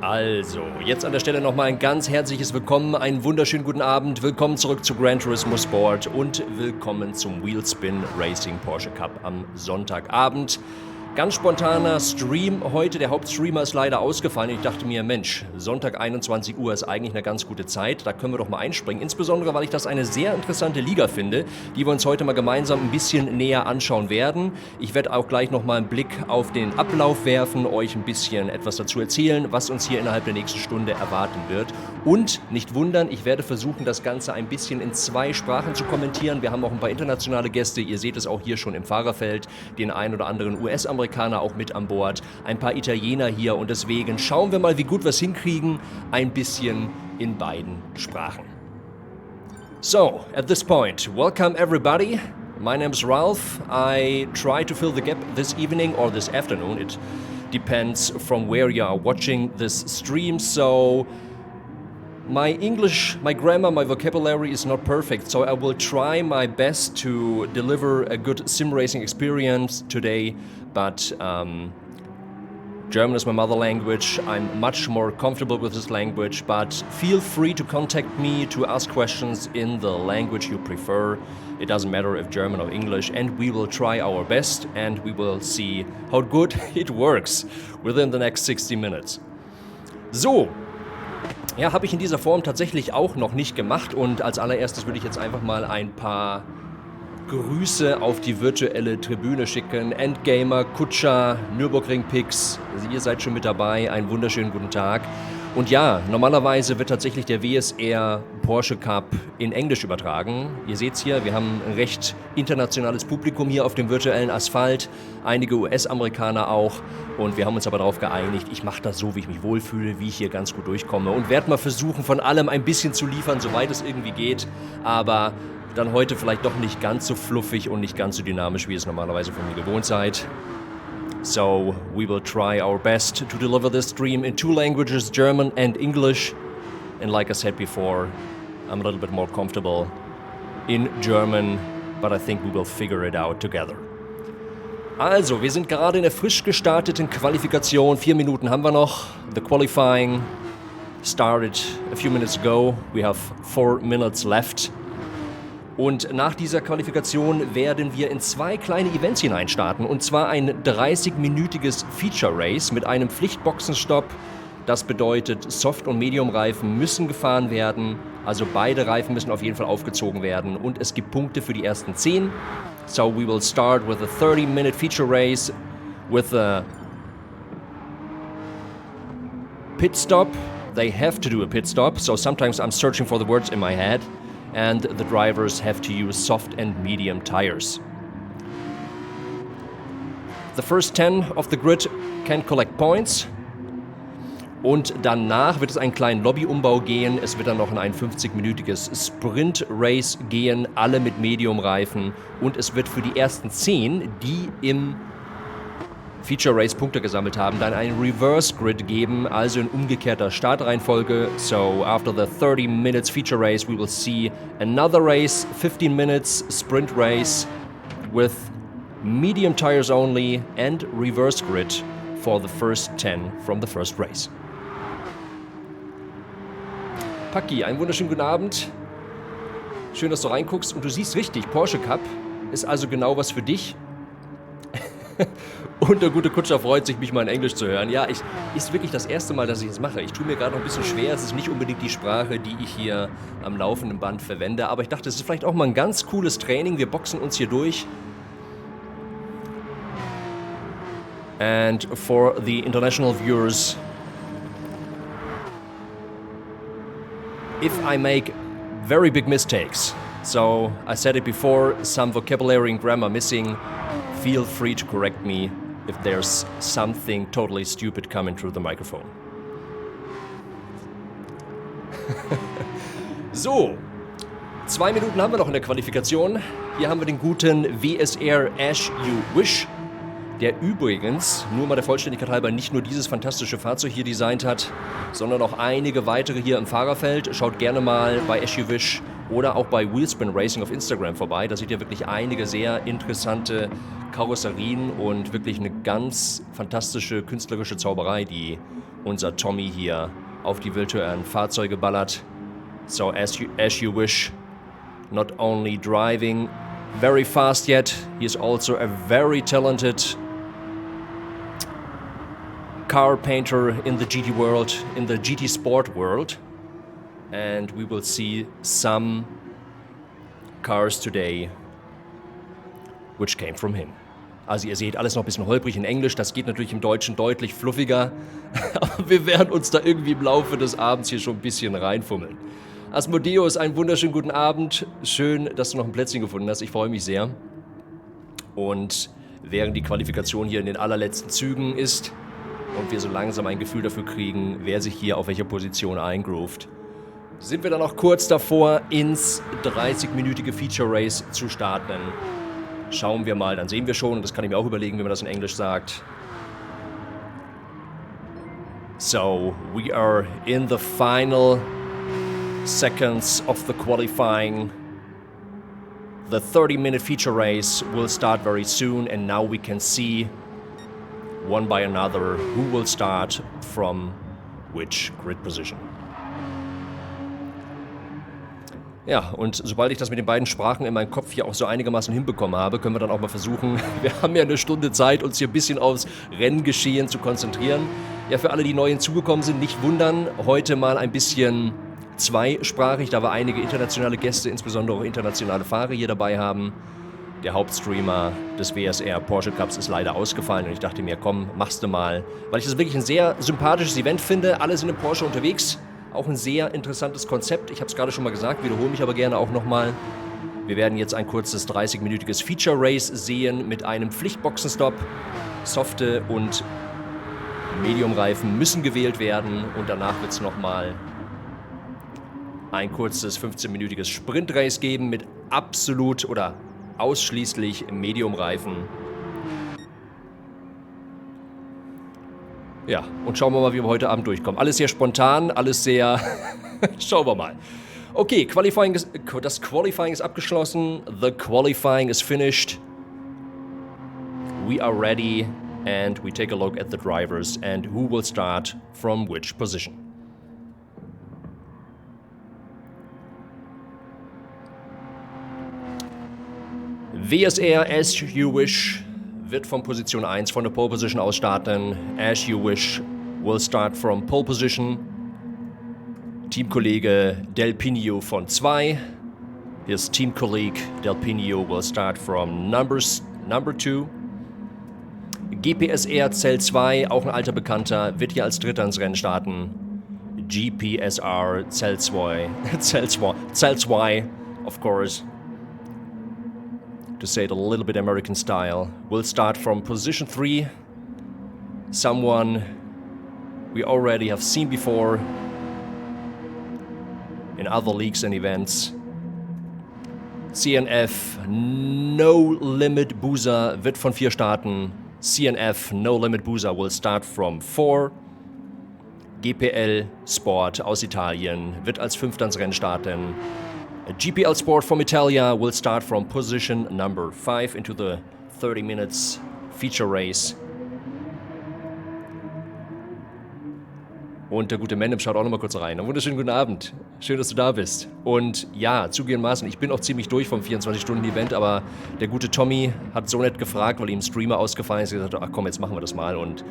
Also, jetzt an der Stelle nochmal ein ganz herzliches Willkommen, einen wunderschönen guten Abend, willkommen zurück zu Gran Turismo Sport und willkommen zum Wheelspin Racing Porsche Cup am Sonntagabend. Ganz spontaner Stream heute, der Hauptstreamer ist leider ausgefallen. Ich dachte mir, Mensch, Sonntag 21 Uhr ist eigentlich eine ganz gute Zeit, da können wir doch mal einspringen. Insbesondere, weil ich das eine sehr interessante Liga finde, die wir uns heute mal gemeinsam ein bisschen näher anschauen werden. Ich werde auch gleich nochmal einen Blick auf den Ablauf werfen, euch ein bisschen etwas dazu erzählen, was uns hier innerhalb der nächsten Stunde erwarten wird. Und nicht wundern, ich werde versuchen, das Ganze ein bisschen in 2 Sprachen zu kommentieren. Wir haben auch ein paar internationale Gäste, ihr seht es auch hier schon im Fahrerfeld, den ein oder anderen US-Amerikaner auch mit an Bord, ein paar Italiener hier und deswegen schauen wir mal, wie gut wir es hinkriegen, ein bisschen in beiden Sprachen. So, at this point, welcome everybody. My name's Ralph. I try to fill the gap this evening or this afternoon. It depends from where you are watching this stream, so my English, my grammar, my vocabulary is not perfect, so I will try my best to deliver a good sim racing experience today, but German is my mother language. I'm much more comfortable with this language, but feel free to contact me to ask questions in the language you prefer. It doesn't matter if German or English, and we will try our best and we will see how good it works within the next 60 minutes. So. Ja, habe ich in dieser Form tatsächlich auch noch nicht gemacht und als allererstes würde ich jetzt einfach mal ein paar Grüße auf die virtuelle Tribüne schicken. Endgamer, Kutscher, Nürburgring-Picks, also ihr seid schon mit dabei, einen wunderschönen guten Tag. Und ja, normalerweise wird tatsächlich der WSR Porsche Cup in Englisch übertragen. Ihr seht's hier, wir haben ein recht internationales Publikum hier auf dem virtuellen Asphalt, einige US-Amerikaner auch. Und wir haben uns aber darauf geeinigt, ich mache das so, wie ich mich wohlfühle, wie ich hier ganz gut durchkomme. Und werde mal versuchen, von allem ein bisschen zu liefern, soweit es irgendwie geht. Aber dann heute vielleicht doch nicht ganz so fluffig und nicht ganz so dynamisch, wie ihr es normalerweise von mir gewohnt seid. So, we will try our best to deliver this stream in 2 languages, German and English. And like I said before, I'm a little bit more comfortable in German, but I think we will figure it out together. Also, wir sind gerade in der frisch gestarteten Qualifikation. 4 Minuten haben wir noch. The qualifying started a few minutes ago. We have 4 minutes left. Und nach dieser Qualifikation werden wir in 2 kleine Events hineinstarten. Und zwar ein 30-minütiges Feature Race mit einem Pflichtboxenstopp. Das bedeutet, Soft- und Medium-Reifen müssen gefahren werden. Also beide Reifen müssen auf jeden Fall aufgezogen werden. Und es gibt Punkte für die ersten 10. So we will start with a 30-minute feature race with a pit stop. They have to do a pit stop. So sometimes I'm searching for the words in my head. And the drivers have to use soft and medium tires. The first 10 of the grid can collect points. Und danach wird es einen kleinen Lobbyumbau gehen. Es wird dann noch in ein 50-minütiges Sprint-Race gehen, alle mit Medium-Reifen. Und es wird für die ersten 10, die im Feature Race Punkte gesammelt haben, dann einen Reverse Grid geben, also in umgekehrter Startreihenfolge. So after the 30 minutes feature race, we will see another race, 15 minutes sprint race with medium tires only and reverse grid for the first 10 from the first race. Paki, einen wunderschönen guten Abend. Schön, dass du reinguckst und du siehst richtig, Porsche Cup ist also genau was für dich. Und der gute Kutscher freut sich, mich mal in Englisch zu hören. Ja, ist wirklich das erste Mal, dass ich es mache. Ich tue mir gerade noch ein bisschen schwer. Es ist nicht unbedingt die Sprache, die ich hier am laufenden Band verwende. Aber ich dachte, es ist vielleicht auch mal ein ganz cooles Training. Wir boxen uns hier durch. And for the international viewers, if I make very big mistakes, so I said it before, some vocabulary and grammar missing, feel free to correct me if there's something totally stupid coming through the microphone. So, 2 Minuten haben wir noch in der Qualifikation. Hier haben wir den guten WSR As You Wish, der übrigens, nur mal der Vollständigkeit halber, nicht nur dieses fantastische Fahrzeug hier designt hat, sondern auch einige weitere hier im Fahrerfeld. Schaut gerne mal bei As You Wish oder auch bei Wheelspin Racing auf Instagram vorbei. Da seht ihr wirklich einige sehr interessante Karosserien und wirklich eine ganz fantastische künstlerische Zauberei, die unser Tommy hier auf die virtuellen Fahrzeuge ballert. So as you wish, not only driving very fast yet, he is also a very talented car painter in the GT world, in the GT Sport world. And we will see some cars today which came from him. Also ihr seht, alles noch ein bisschen holprig in Englisch, das geht natürlich im Deutschen deutlich fluffiger, aber wir werden uns da irgendwie im Laufe des Abends hier schon ein bisschen reinfummeln. Asmodeus, einen wunderschönen guten Abend, schön, dass du noch ein Plätzchen gefunden hast, ich freue mich sehr. Und während die Qualifikation hier in den allerletzten Zügen ist und wir so langsam ein Gefühl dafür kriegen, wer sich hier auf welcher Position eingroovt, sind wir dann auch kurz davor, ins 30-minütige Feature Race zu starten. Schauen wir mal, dann sehen wir schon, und das kann ich mir auch überlegen, wie man das in Englisch sagt. So, we are in the final seconds of the qualifying. The 30-minute feature race will start very soon, and now we can see one by another who will start from which grid position. Ja, und sobald ich das mit den beiden Sprachen in meinem Kopf hier auch so einigermaßen hinbekommen habe, können wir dann auch mal versuchen, wir haben ja eine Stunde Zeit, uns hier ein bisschen aufs Renngeschehen zu konzentrieren. Ja, für alle, die neu hinzugekommen sind, nicht wundern, heute mal ein bisschen zweisprachig, da wir einige internationale Gäste, insbesondere auch internationale Fahrer hier dabei haben. Der Hauptstreamer des WSR Porsche Cups ist leider ausgefallen und ich dachte mir, komm, machst du mal. Weil ich das wirklich ein sehr sympathisches Event finde, alle sind im Porsche unterwegs. Auch ein sehr interessantes Konzept. Ich habe es gerade schon mal gesagt, wiederhole mich aber gerne auch nochmal. Wir werden jetzt ein kurzes 30-minütiges Feature Race sehen mit einem Pflichtboxenstopp. Softe und Medium-Reifen müssen gewählt werden und danach wird es nochmal ein kurzes 15-minütiges Sprint-Race geben mit absolut oder ausschließlich Medium-Reifen. Ja, und schauen wir mal, wie wir heute Abend durchkommen. Alles sehr spontan, alles sehr... Schauen wir mal. Okay, das Qualifying ist abgeschlossen. The Qualifying is finished. We are ready and we take a look at the drivers and who will start from which position. WSR As You Wish wird von Position 1 von der Pole Position aus starten. As You Wish will start from Pole Position. Teamkollege Del Pino von 2. His teamcolleague Del Pino will start from number 2. GPSR Zell 2, auch ein alter Bekannter, wird hier als Dritter ins Rennen starten. GPSR Zell 2, of course. To say it a little bit American style, we'll start from position 3. Someone we already have seen before in other leagues and events. CNF No Limit Boozer wird von 4 starten. CNF No Limit Boozer will start from 4. GPL Sport aus Italien wird als 5. ins Rennen starten. GPL Sport from Italia will start from position number 5 into the 30 minutes feature race. Und der gute Menem schaut auch noch mal kurz rein. Einen wunderschönen guten Abend. Schön, dass du da bist. Und ja, zugegebenermaßen, ich bin auch ziemlich durch vom 24-Stunden-Event, aber der gute Tommy hat so nett gefragt, weil ihm Streamer ausgefallen ist, gesagt, ach komm, jetzt machen wir das mal. Und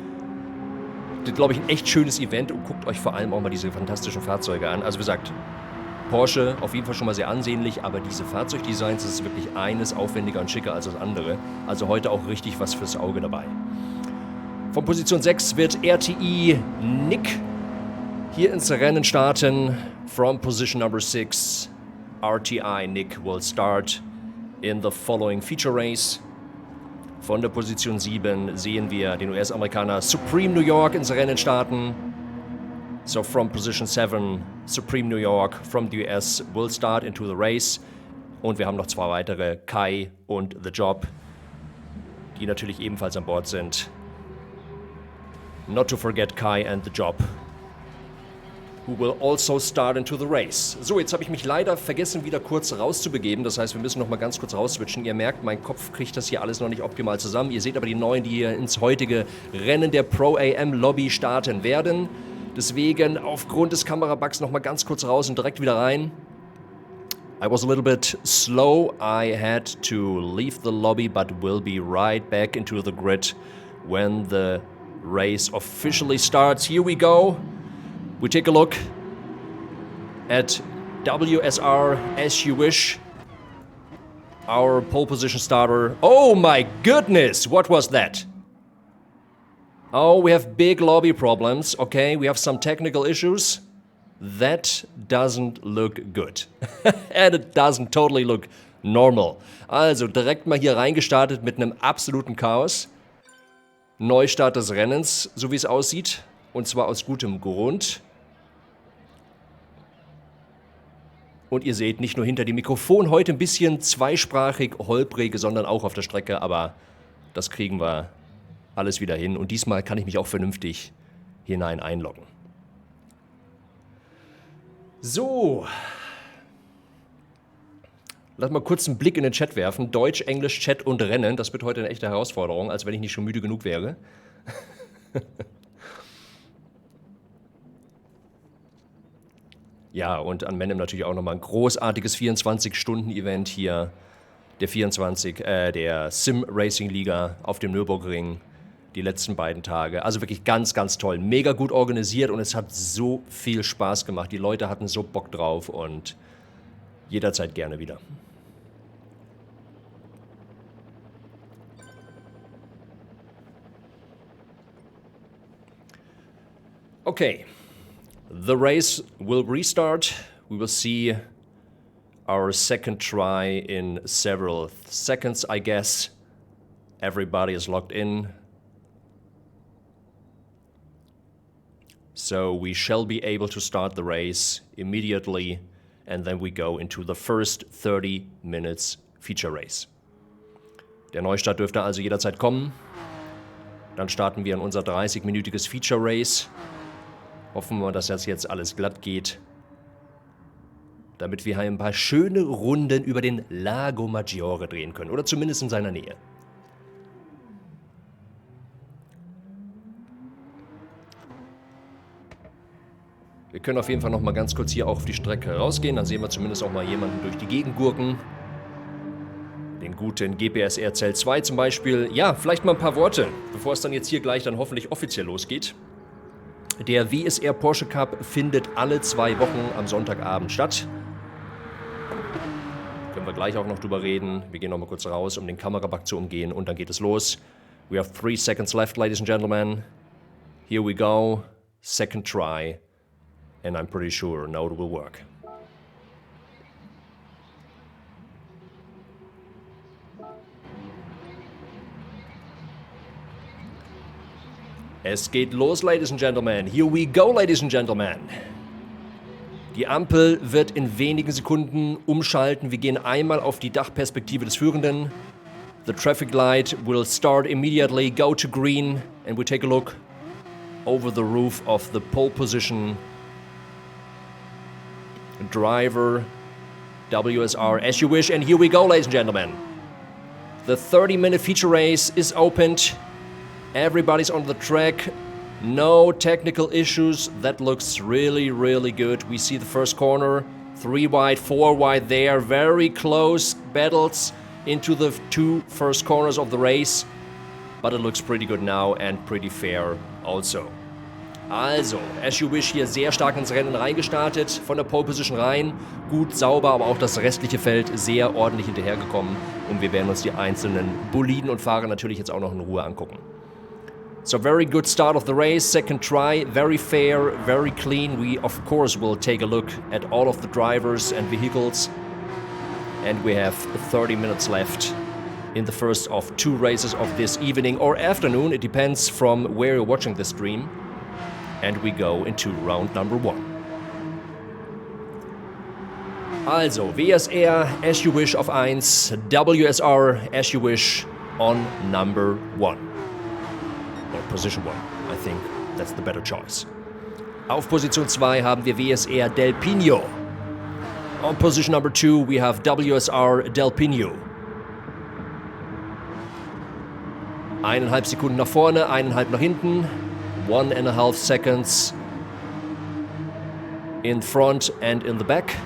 das ist, glaube ich, ein echt schönes Event und guckt euch vor allem auch mal diese fantastischen Fahrzeuge an. Also wie gesagt, Porsche auf jeden Fall schon mal sehr ansehnlich, aber diese Fahrzeugdesigns, das ist wirklich eines aufwendiger und schicker als das andere. Also heute auch richtig was fürs Auge dabei. Von Position 6 wird RTI Nick hier ins Rennen starten. From position number 6, RTI Nick will start in the following feature race. Von der Position 7 sehen wir den US-Amerikaner Supreme New York ins Rennen starten. So from position 7, Supreme New York from the US will start into the race. Und wir haben noch 2 weitere, Kai und The Job, die natürlich ebenfalls an Bord sind. Not to forget Kai and The Job, who will also start into the race. So, jetzt habe ich mich leider vergessen, wieder kurz rauszubegeben. Das heißt, wir müssen noch mal ganz kurz rausswitchen. Ihr merkt, mein Kopf kriegt das hier alles noch nicht optimal zusammen. Ihr seht aber die Neuen, die hier ins heutige Rennen der Pro-AM-Lobby starten werden. Deswegen aufgrund des Kamerabugs noch mal ganz kurz raus und direkt wieder rein. I was a little bit slow. I had to leave the lobby, but will be right back into the grid when the race officially starts. Here we go. We take a look at WSR As You Wish, our pole position starter. Oh my goodness, what was that? Oh, we have big lobby problems. Okay, we have some technical issues. That doesn't look good. And it doesn't totally look normal. Also direkt mal hier reingestartet mit einem absoluten Chaos. Neustart des Rennens, so wie es aussieht. Und zwar aus gutem Grund. Und ihr seht, nicht nur hinter dem Mikrofon heute ein bisschen zweisprachig, holprig, sondern auch auf der Strecke. Aber das kriegen wir alles wieder hin. Und diesmal kann ich mich auch vernünftig hinein einloggen. So. Lass mal kurz einen Blick in den Chat werfen. Deutsch, Englisch, Chat und Rennen. Das wird heute eine echte Herausforderung, als wenn ich nicht schon müde genug wäre. Ja, und an Menem natürlich auch nochmal ein großartiges 24-Stunden-Event hier. Der Sim-Racing-Liga auf dem Nürburgring. Die letzten beiden Tage. Also wirklich ganz, ganz toll. Mega gut organisiert und es hat so viel Spaß gemacht. Die Leute hatten so Bock drauf und jederzeit gerne wieder. Okay. The race will restart. We will see our second try in several seconds, I guess. Everybody is logged in. So we shall be able to start the race immediately, and then we go into the first 30 minutes feature race. Der Neustart dürfte also jederzeit kommen. Dann starten wir in unser 30-minütiges Feature Race. Hoffen wir, dass das jetzt alles glatt geht, damit wir ein paar schöne Runden über den Lago Maggiore drehen können, oder zumindest in seiner Nähe. Wir können auf jeden Fall noch mal ganz kurz hier auch auf die Strecke rausgehen, dann sehen wir zumindest auch mal jemanden durch die Gegend gurken. Den guten GPSR Zelt 2 zum Beispiel. Ja, vielleicht mal ein paar Worte, bevor es dann jetzt hier gleich dann hoffentlich offiziell losgeht. Der WSR Porsche Cup findet alle 2 Wochen am Sonntagabend statt. Können wir gleich auch noch drüber reden. Wir gehen noch mal kurz raus, um den Kamerabug zu umgehen und dann geht es los. We have 3 seconds left, ladies and gentlemen. Here we go. Second try. And I'm pretty sure now it will work. Es geht los, ladies and gentlemen. Here we go, ladies and gentlemen. Die Ampel wird in wenigen Sekunden umschalten. Wir gehen einmal auf die Dachperspektive des Führenden. The traffic light will start immediately, go to green, and we take a look over the roof of the pole position driver, WSR As You Wish, and here we go, ladies and gentlemen. The 30-minute feature race is opened. Everybody's on the track. No technical issues. That looks really, really good. We see the first corner. 3 wide, 4 wide there. Very close battles into the 2 first corners of the race. But it looks pretty good now and pretty fair also. Also, As You Wish hier sehr stark ins Rennen reingestartet, von der Pole Position rein, gut, sauber, aber auch das restliche Feld sehr ordentlich hinterhergekommen und wir werden uns die einzelnen Boliden und Fahrer natürlich jetzt auch noch in Ruhe angucken. So very good start of the race, second try, very fair, very clean. We of course will take a look at all of the drivers and vehicles and we have 30 minutes left in the first of 2 races of this evening or afternoon, it depends from where you're watching the stream. And we go into round number 1. Also, WSR As You Wish auf 1, WSR As You Wish on number 1. Or position 1, I think that's the better choice. Auf Position 2 haben wir WSR Del Pino. On position number 2 we have WSR Del Pino. 1,5 Sekunden nach vorne, 1,5 nach hinten. 1,5 seconds in front and in the back.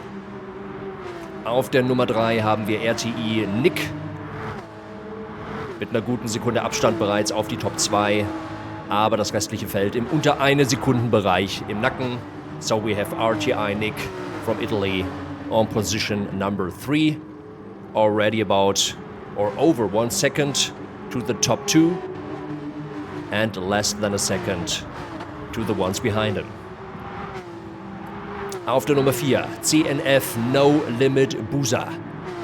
Auf der Nummer 3 haben wir RTI Nick. Mit einer guten Sekunde Abstand bereits auf die Top 2. Aber das restliche Feld im unter 1 Sekundenbereich im Nacken. So we have RTI Nick from Italy on position number 3. Already about or over 1 second to the top 2. And less than a second to the ones behind him. Auf der Nummer 4, CNF No Limit Busa.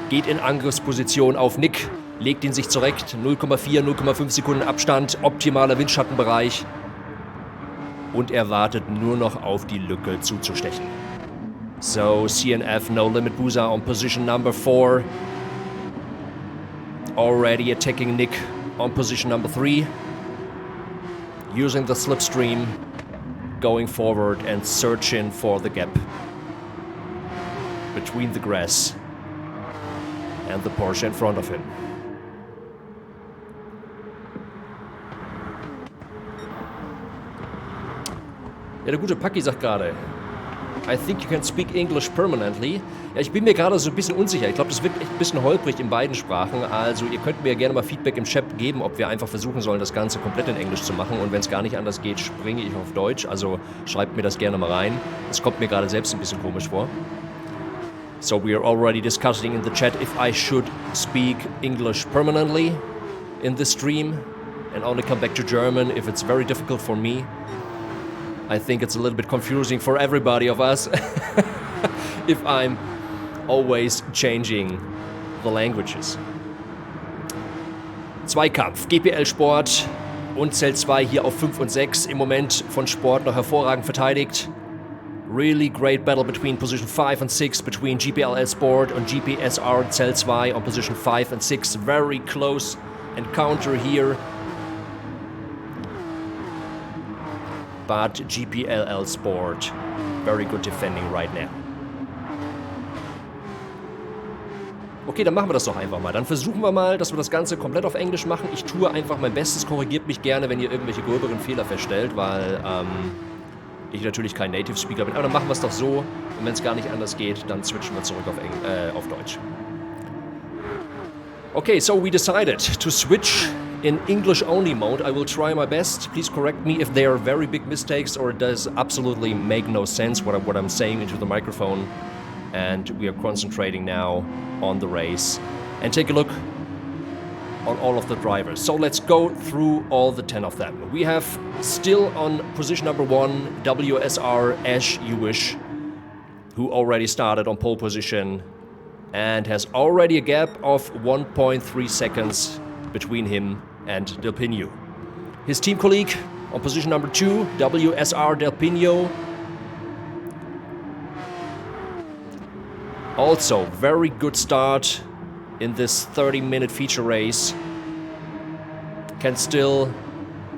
Geht in Angriffsposition auf Nick, legt ihn sich zurecht, 0,4, 0,5 Sekunden Abstand, optimaler Windschattenbereich. Und er wartet nur noch auf die Lücke zuzustechen. So, CNF No Limit Busa on position number 4. Already attacking Nick on position number 3. Using the slipstream, going forward and searching for the gap between the grass and the Porsche in front of him. Ja, der gute Paki sagt gerade, I think you can speak English permanently. Ja, ich bin mir gerade so ein bisschen unsicher. Ich glaube, das wird echt ein bisschen holprig in beiden Sprachen. Also ihr könnt mir gerne mal Feedback im Chat geben, ob wir einfach versuchen sollen, das Ganze komplett in Englisch zu machen. Und wenn es gar nicht anders geht, springe ich auf Deutsch. Also schreibt mir das gerne mal rein. Das kommt mir gerade selbst ein bisschen komisch vor. So we are already discussing in the chat if I should speak English permanently in this stream and only come back to German if it's very difficult for me. I think it's a little bit confusing for everybody of us if I'm always changing the languages. Zweikampf, GPL Sport und Zelt 2 hier auf 5 und 6. Im Moment von Sport noch hervorragend verteidigt. Really great battle between position 5 and 6, between GPL Sport und GPSR Zelt 2 on position 5 and 6. Very close encounter here. But GPLL Sport, very good defending right now. Okay, dann machen wir das doch einfach mal. Dann versuchen wir mal, dass wir das Ganze komplett auf Englisch machen. Ich tue einfach mein Bestes, korrigiert mich gerne, wenn ihr irgendwelche gröberen Fehler feststellt, weil ich natürlich kein Native Speaker bin. Aber dann machen wir es doch so. Und wenn es gar nicht anders geht, dann switchen wir zurück auf Deutsch. Okay, so we decided to switch in English only mode. I will try my best. Please correct me if there are very big mistakes or it does absolutely make no sense what I'm saying into the microphone. And we are concentrating now on the race and take a look on all of the drivers. So let's go through all the 10 of them. We have still on position number 1 WSR euch, who already started on pole position and has already a gap of 1.3 seconds between him and Del Pino. His team colleague on position number 2, WSR Del Pino. Also, very good start in this 30-minute feature race. Can still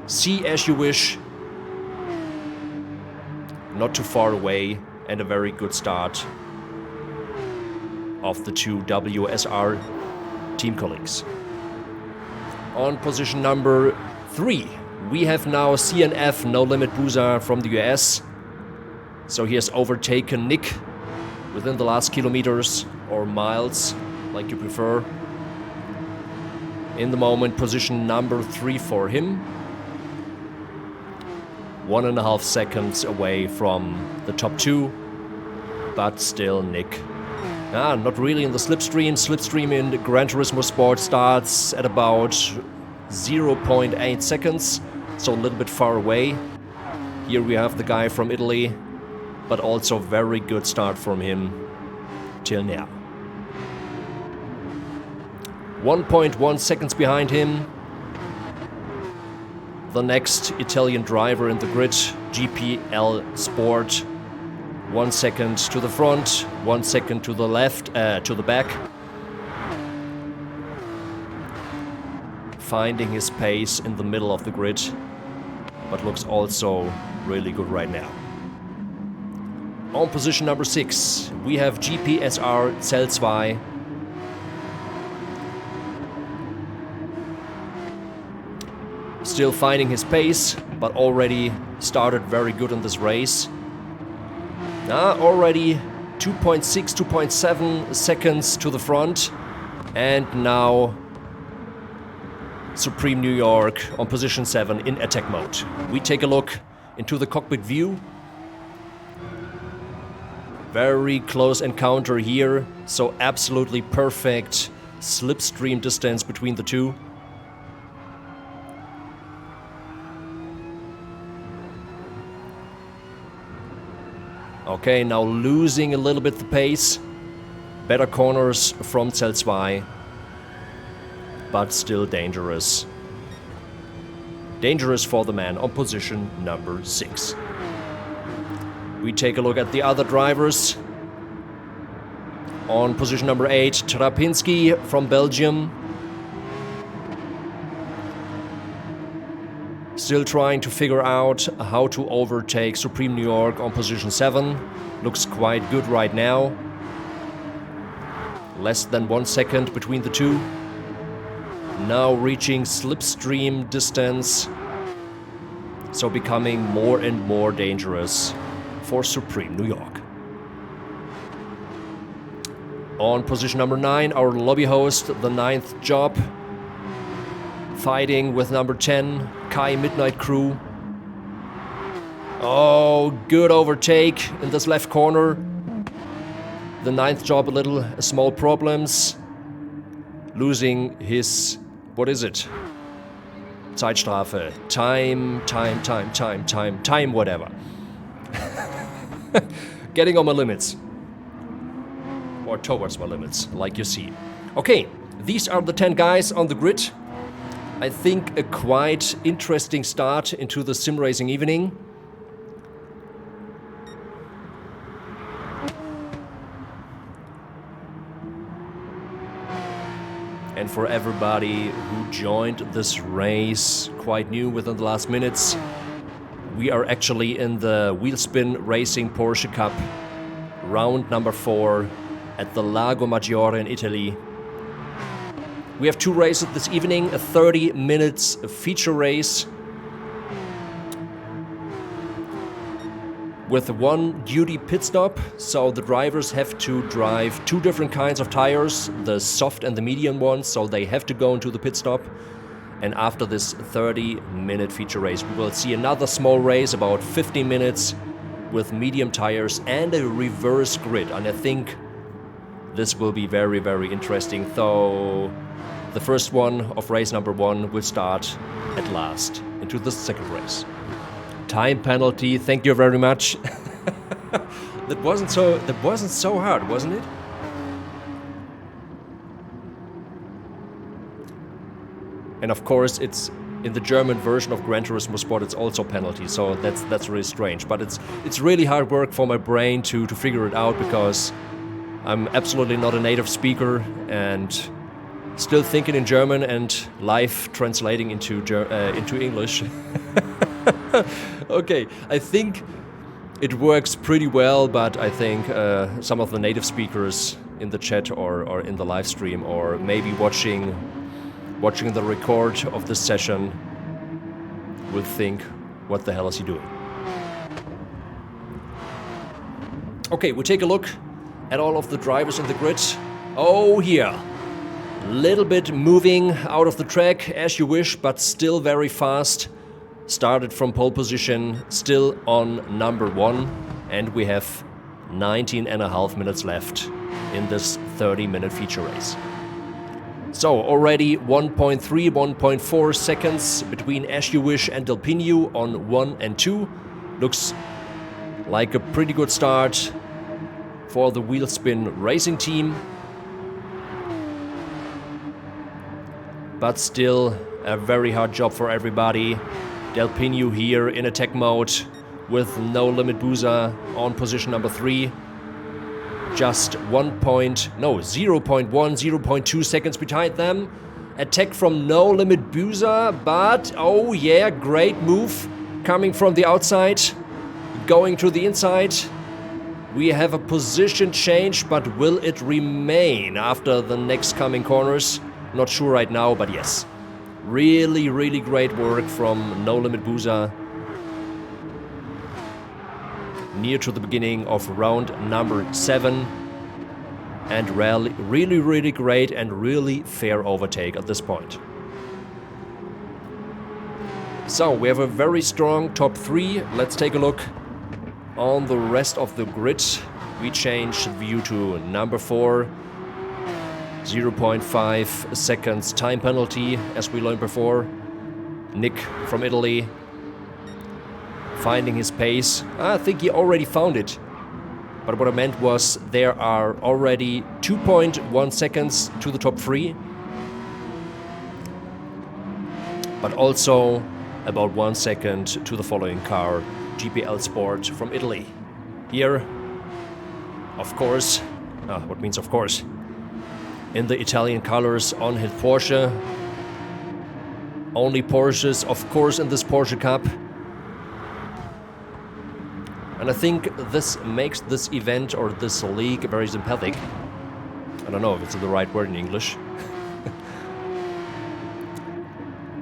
see as you wish. Not too far away and a very good start of the two WSR team colleagues. On position number 3, we have now CNF No Limit Busa from the US. So he has overtaken Nick within the last kilometers or miles, like you prefer. In the moment, position number 3 for him. 1.5 seconds away from the top 2, but still Nick. Not really in the slipstream. Slipstream in Gran Turismo Sport starts at about 0.8 seconds, so a little bit far away. Here we have the guy from Italy, but also very good start from him till now. 1.1 seconds behind him. The next Italian driver in the grid, GPL Sport. 1 second to the front, 1 second to the left, to the back. Finding his pace in the middle of the grid, but looks also really good right now. On position number 6, we have GPSR Zell 2. Still finding his pace, but already started very good in this race. Already 2.6, 2.7 seconds to the front. And now Supreme New York on position 7 in attack mode. We take a look into the cockpit view. Very close encounter here, so absolutely perfect slipstream distance between the two. Okay, now losing a little bit the pace. Better corners from Zell 2, but still dangerous. Dangerous for the man on position number 6. We take a look at the other drivers. On position number 8, Trapinski from Belgium. Still trying to figure out how to overtake Supreme New York on position 7. Looks quite good right now. Less than 1 second between the two. Now reaching slipstream distance. So becoming more and more dangerous for Supreme New York. On position number 9, our lobby host, the 9th job. Fighting with number 10, Kai Midnight Crew. Oh, good overtake in this left corner. The 9th job small problems. Losing his, what is it? Zeitstrafe. Time, whatever. Getting on my limits. Or towards my limits, like you see. Okay, these are the 10 guys on the grid. I think a quite interesting start into the sim racing evening. And for everybody who joined this race quite new within the last minutes, we are actually in the Wheelspin Racing Porsche Cup, round number 4 at the Lago Maggiore in Italy. We have 2 races this evening, a 30 minutes feature race with 1 duty pit stop, so the drivers have to drive 2 different kinds of tires, the soft and the medium ones, so they have to go into the pit stop. And after this 30-minute feature race, we will see another small race, about 15 minutes, with medium tires and a reverse grid. And I think this will be very, very interesting. Though the first one of race number 1 will start at last into the second race. Time penalty, thank you very much. That wasn't so hard, wasn't it? And of course, it's in the German version of Gran Turismo Sport, it's also penalty, so that's really strange. But it's really hard work for my brain to figure it out, because I'm absolutely not a native speaker and still thinking in German and live translating into English. Okay, I think it works pretty well, but I think some of the native speakers in the chat or in the live stream, or maybe watching the record of this session, will think, what the hell is he doing? Okay, we take a look at all of the drivers in the grid. Oh, here. Little bit moving out of the track as you wish, but still very fast. Started from pole position, still on number 1. And we have 19.5 minutes left in this 30-minute feature race. So already 1.3, 1.4 seconds between As You Wish and Del Pino on 1 and 2. Looks like a pretty good start for the Wheelspin Racing team. But still a very hard job for everybody. Del Pino here in attack mode with No Limit Boozer on position number 3. Just 0.1, 0.2 seconds behind them. Attack from No Limit Boozer, but oh yeah, great move coming from the outside, going to the inside. We have a position change, but will it remain after the next coming corners? Not sure right now, but yes. Really, really great work from No Limit Booza. Near to the beginning of round number 7. And really, really great and really fair overtake at this point. So, we have a very strong top 3. Let's take a look on the rest of the grid. We changed view to number 4. 0.5 seconds time penalty, as we learned before. Nick from Italy finding his pace. I think he already found it. But what I meant was there are already 2.1 seconds to the top 3. But also about 1 second to the following car, GPL Sport from Italy. Here, of course, what means of course? In the Italian colors on his Porsche. Only Porsches, of course, in this Porsche Cup. And I think this makes this event or this league very sympathetic. I don't know if it's the right word in English.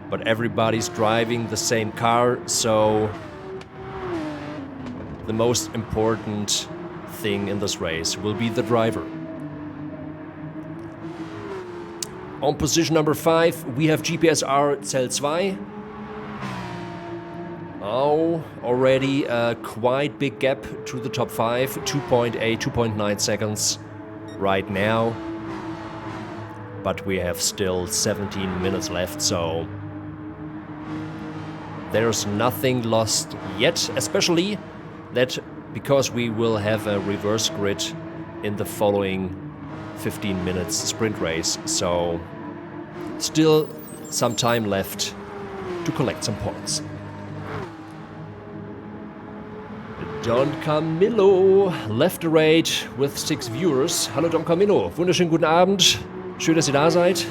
But everybody's driving the same car, so the most important thing in this race will be the driver. On position number 5, we have GPSR Zell 2. Oh, already a quite big gap to the top 5, 2.8, 2.9 seconds right now. But we have still 17 minutes left, so there's nothing lost yet, especially that because we will have a reverse grid in the following 15 minutes sprint race, so still some time left to collect some points. Don Camillo left the raid with 6 viewers. Hallo Don Camillo, wunderschönen guten Abend. Schön, dass ihr da seid.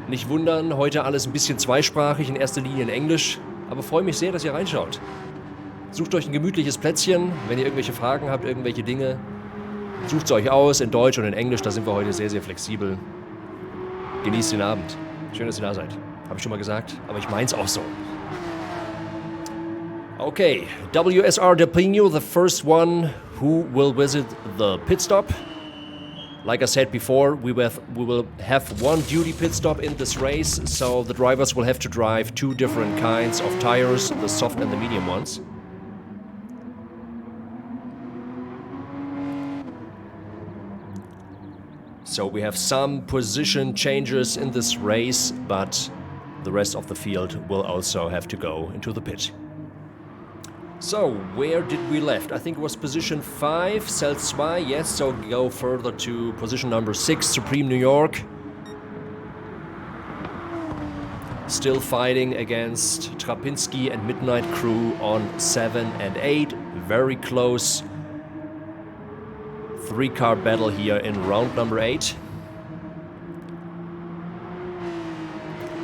Nicht wundern, heute alles ein bisschen zweisprachig, in erster Linie in Englisch. Aber freue mich sehr, dass ihr reinschaut. Sucht euch ein gemütliches Plätzchen, wenn ihr irgendwelche Fragen habt, irgendwelche Dinge. Sucht es euch aus, in Deutsch und in Englisch, da sind wir heute sehr, sehr flexibel. Genießt den Abend. Schön, dass ihr da seid. Habe ich schon mal gesagt, aber ich mein's auch so. Okay, WSR Porsche, the first one who will visit the pit stop. Like I said before, we will have one duty pit stop in this race, so the drivers will have to drive 2 different kinds of tires, the soft and the medium ones. So we have some position changes in this race, but the rest of the field will also have to go into the pit. So, where did we left? I think it was position 5, Zell 2, yes, so go further to position number 6, Supreme New York. Still fighting against Trapinski and Midnight Crew on 7 and 8, very close 3-car battle here in round number 8.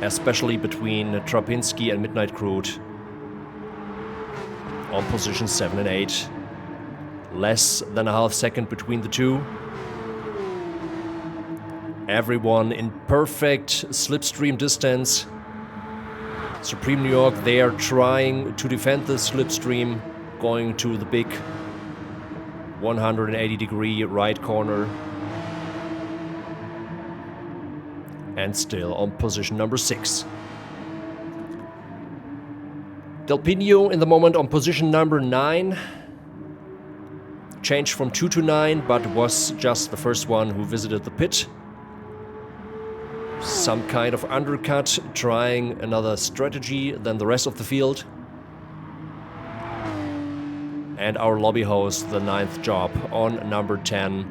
Especially between Trapinski and Midnight Crew on position 7 and 8. Less than a half second between the two. Everyone in perfect slipstream distance. Supreme New York, they are trying to defend the slipstream, going to the big 180-degree right corner. And still on position number 6. Del Pino in the moment on position number 9. Changed from 2 to 9, but was just the first one who visited the pit. Some kind of undercut, trying another strategy than the rest of the field. And our lobby host, the 9th job on number 10.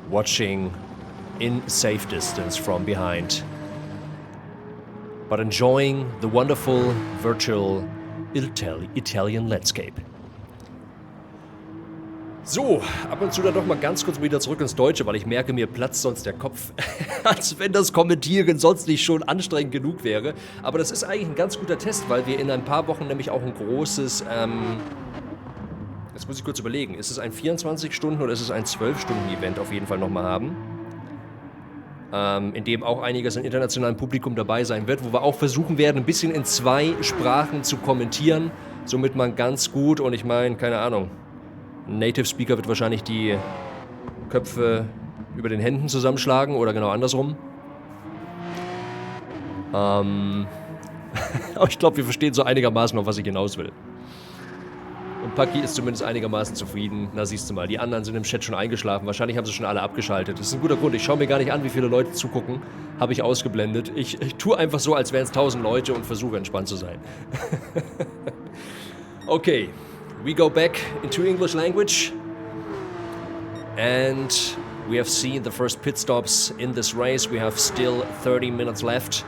Watching in safe distance from behind, but enjoying the wonderful virtual Italian landscape. So, ab und zu dann doch mal ganz kurz wieder zurück ins Deutsche, weil ich merke, mir platzt sonst der Kopf, als wenn das Kommentieren sonst nicht schon anstrengend genug wäre. Aber das ist eigentlich ein ganz guter Test, weil wir in ein paar Wochen nämlich auch ein großes, jetzt muss ich kurz überlegen, ist es ein 24-Stunden- oder ist es ein 12-Stunden-Event auf jeden Fall nochmal haben? In dem auch einiges an internationalem Publikum dabei sein wird, wo wir auch versuchen werden, ein bisschen in 2 Sprachen zu kommentieren, somit man ganz gut, und ich meine, keine Ahnung, ein Native Speaker wird wahrscheinlich die Köpfe über den Händen zusammenschlagen oder genau andersrum. Aber ich glaube, wir verstehen so einigermaßen, auf was ich hinaus will. Und Paki ist zumindest einigermaßen zufrieden. Na, siehst du mal, die anderen sind im Chat schon eingeschlafen. Wahrscheinlich haben sie schon alle abgeschaltet. Das ist ein guter Grund. Ich schaue mir gar nicht an, wie viele Leute zugucken. Habe ich ausgeblendet. Ich tue einfach so, als wären es 1000 Leute und versuche entspannt zu sein. Okay, we go back into English language. And we have seen the first pit stops in this race. We have still 30 minutes left.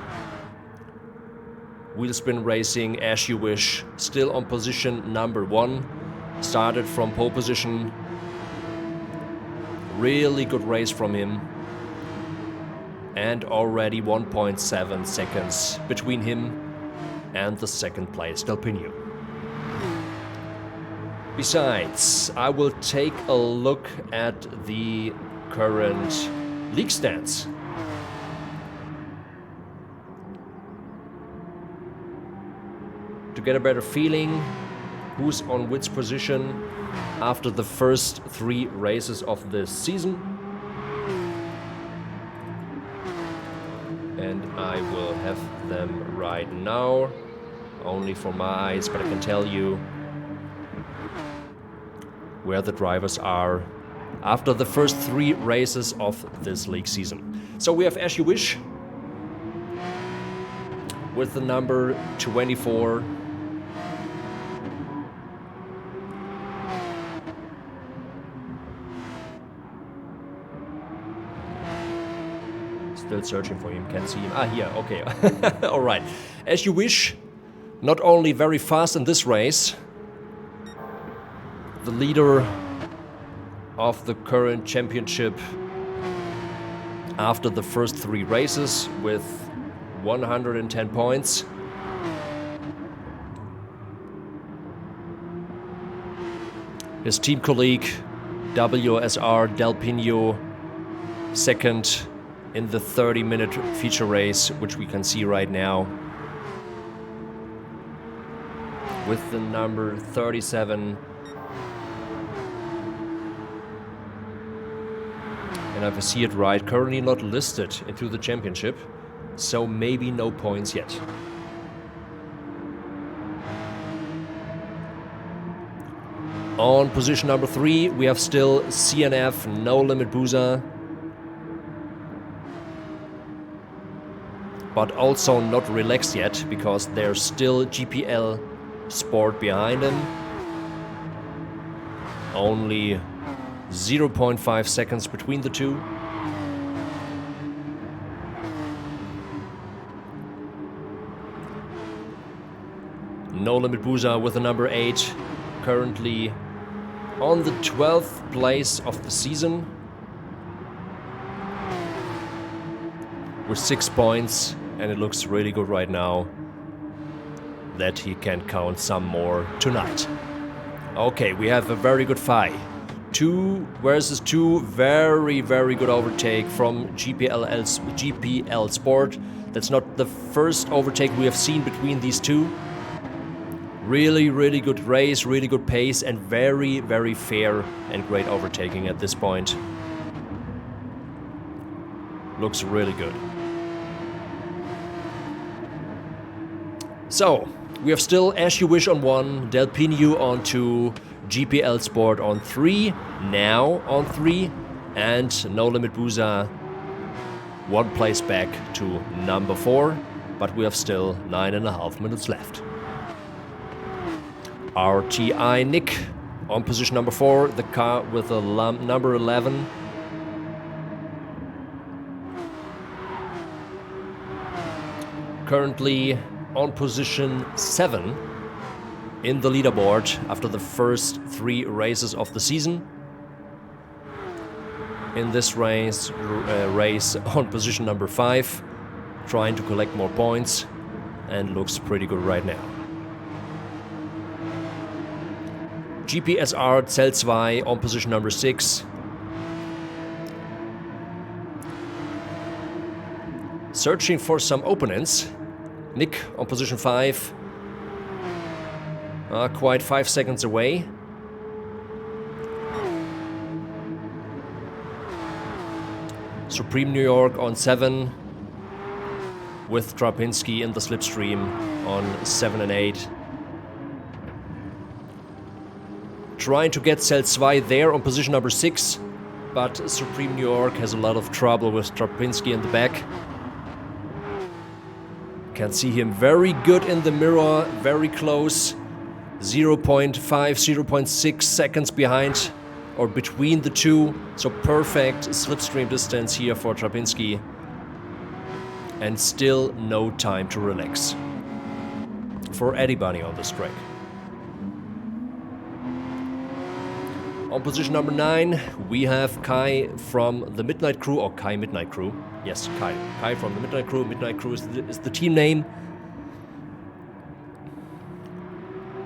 Wheel spin racing, as you wish, still on position number 1. Started from pole position. Really good race from him. And already 1.7 seconds between him and the second place, Delpino. Besides, I will take a look at the current league stands. To get a better feeling who's on which position after the first 3 races of this season. And I will have them right now, only for my eyes, but I can tell you where the drivers are after the first 3 races of this league season. So we have As You Wish with the number 24. Still searching for him, can't see him. Ah, here, okay. All right. As You Wish, not only very fast in this race, the leader of the current championship after the first 3 races with 110 points. His team colleague, WSR Delpino, second in the 30-minute feature race, which we can see right now, with the number 37. And if I see it right, currently not listed into the championship, so maybe no points yet. On position number 3, we have still CNF, No Limit Boozer, but also not relaxed yet, because there's still GPL Sport behind him. Only 0.5 seconds between the two. No Limit Boozer with the number 8, currently on the 12th place of the season with 6 points, and it looks really good right now that he can count some more tonight. Okay, we have a very good fight. 2 versus 2, very, very good overtake from GPL Sport. That's not the first overtake we have seen between these two. Really, really good race, really good pace, and very, very fair and great overtaking at this point. Looks really good. So, we have still As You Wish on 1, Delpino on 2, GPL Sport on 3, now on 3, and No Limit Boozer 1 place back to number 4, but we have still 9.5 minutes left. RTI Nick on position number 4, the car with the number 11. Currently on position 7 in the leaderboard after the first 3 races of the season. in this race on position number 5, trying to collect more points, and looks pretty good right now. GPSR Zell 2 on position number 6. Searching for some opponents. Nick on position 5. Quite 5 seconds away. Supreme New York on 7. With Trapinski in the slipstream on 7 and 8. Trying to get Zell 2 there on position number 6, but Supreme New York has a lot of trouble with Trapinski in the back. Can see him very good in the mirror, very close. 0.5, 0.6 seconds behind or between the two. So perfect slipstream distance here for Trapinski. And still no time to relax for anybody on this track. On position number 9, we have Kai from the Midnight Crew, or Kai Midnight Crew. Yes, Kai. Kai from the Midnight Crew. Midnight Crew is the team name.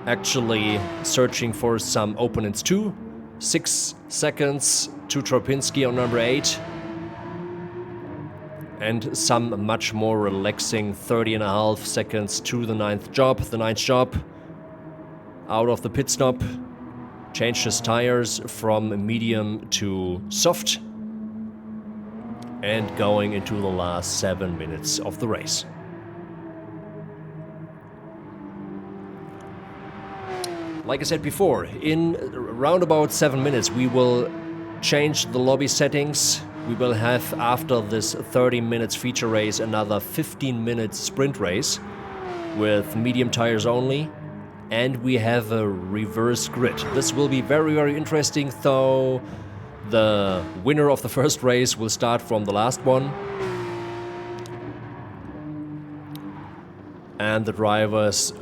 Actually searching for some opponents too. 6 seconds to Trapinski on number 8. And some much more relaxing 30.5 seconds to the 9th job. Out of the pit stop. Changed his tires from medium to soft. And going into the last 7 minutes of the race. Like I said before, in around about 7 minutes we will change the lobby settings. We will have, after this 30 minutes feature race, another 15 minutes sprint race with medium tires only. And we have a reverse grid. This will be very, very interesting, though the winner of the first race will start from the last one. And the drivers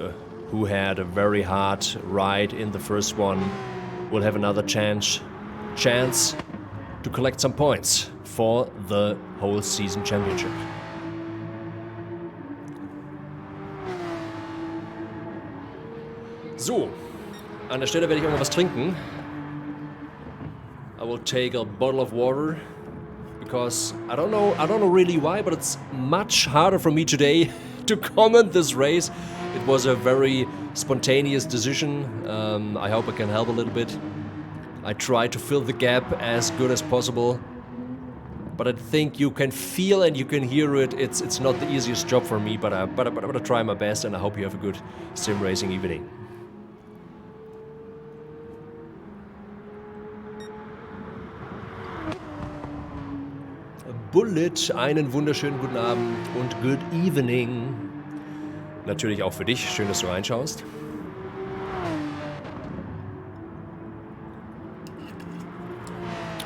who had a very hard ride in the first one will have another chance to collect some points for the whole season championship. So, an der Stelle werde ich auch mal was trinken. I will take a bottle of water because I don't know really why, but it's much harder for me today to comment this race. It was a very spontaneous decision. I hope I can help a little bit. I tried to fill the gap as good as possible, but I think you can feel and you can hear it. It's not the easiest job for me, but I'm gonna try my best, and I hope you have a good sim racing evening. Bullet, einen wunderschönen guten Abend und good evening. Natürlich auch für dich, schön, dass du reinschaust.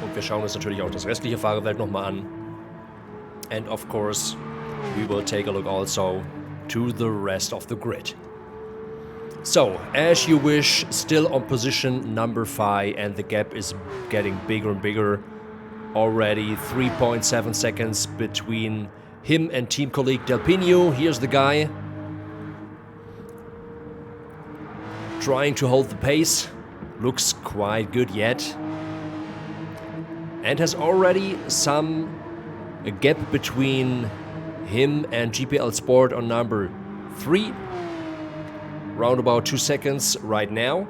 Und wir schauen uns natürlich auch das restliche Fahrerwelt nochmal an. And of course, we will take a look also to the rest of the grid. So, as you wish, still on position number 5, and the gap is getting bigger and bigger. Already 3.7 seconds between him and team colleague Del Pino. Here's the guy trying to hold the pace. Looks quite good yet. And has already a gap between him and GPL Sport on number 3. Round about 2 seconds right now.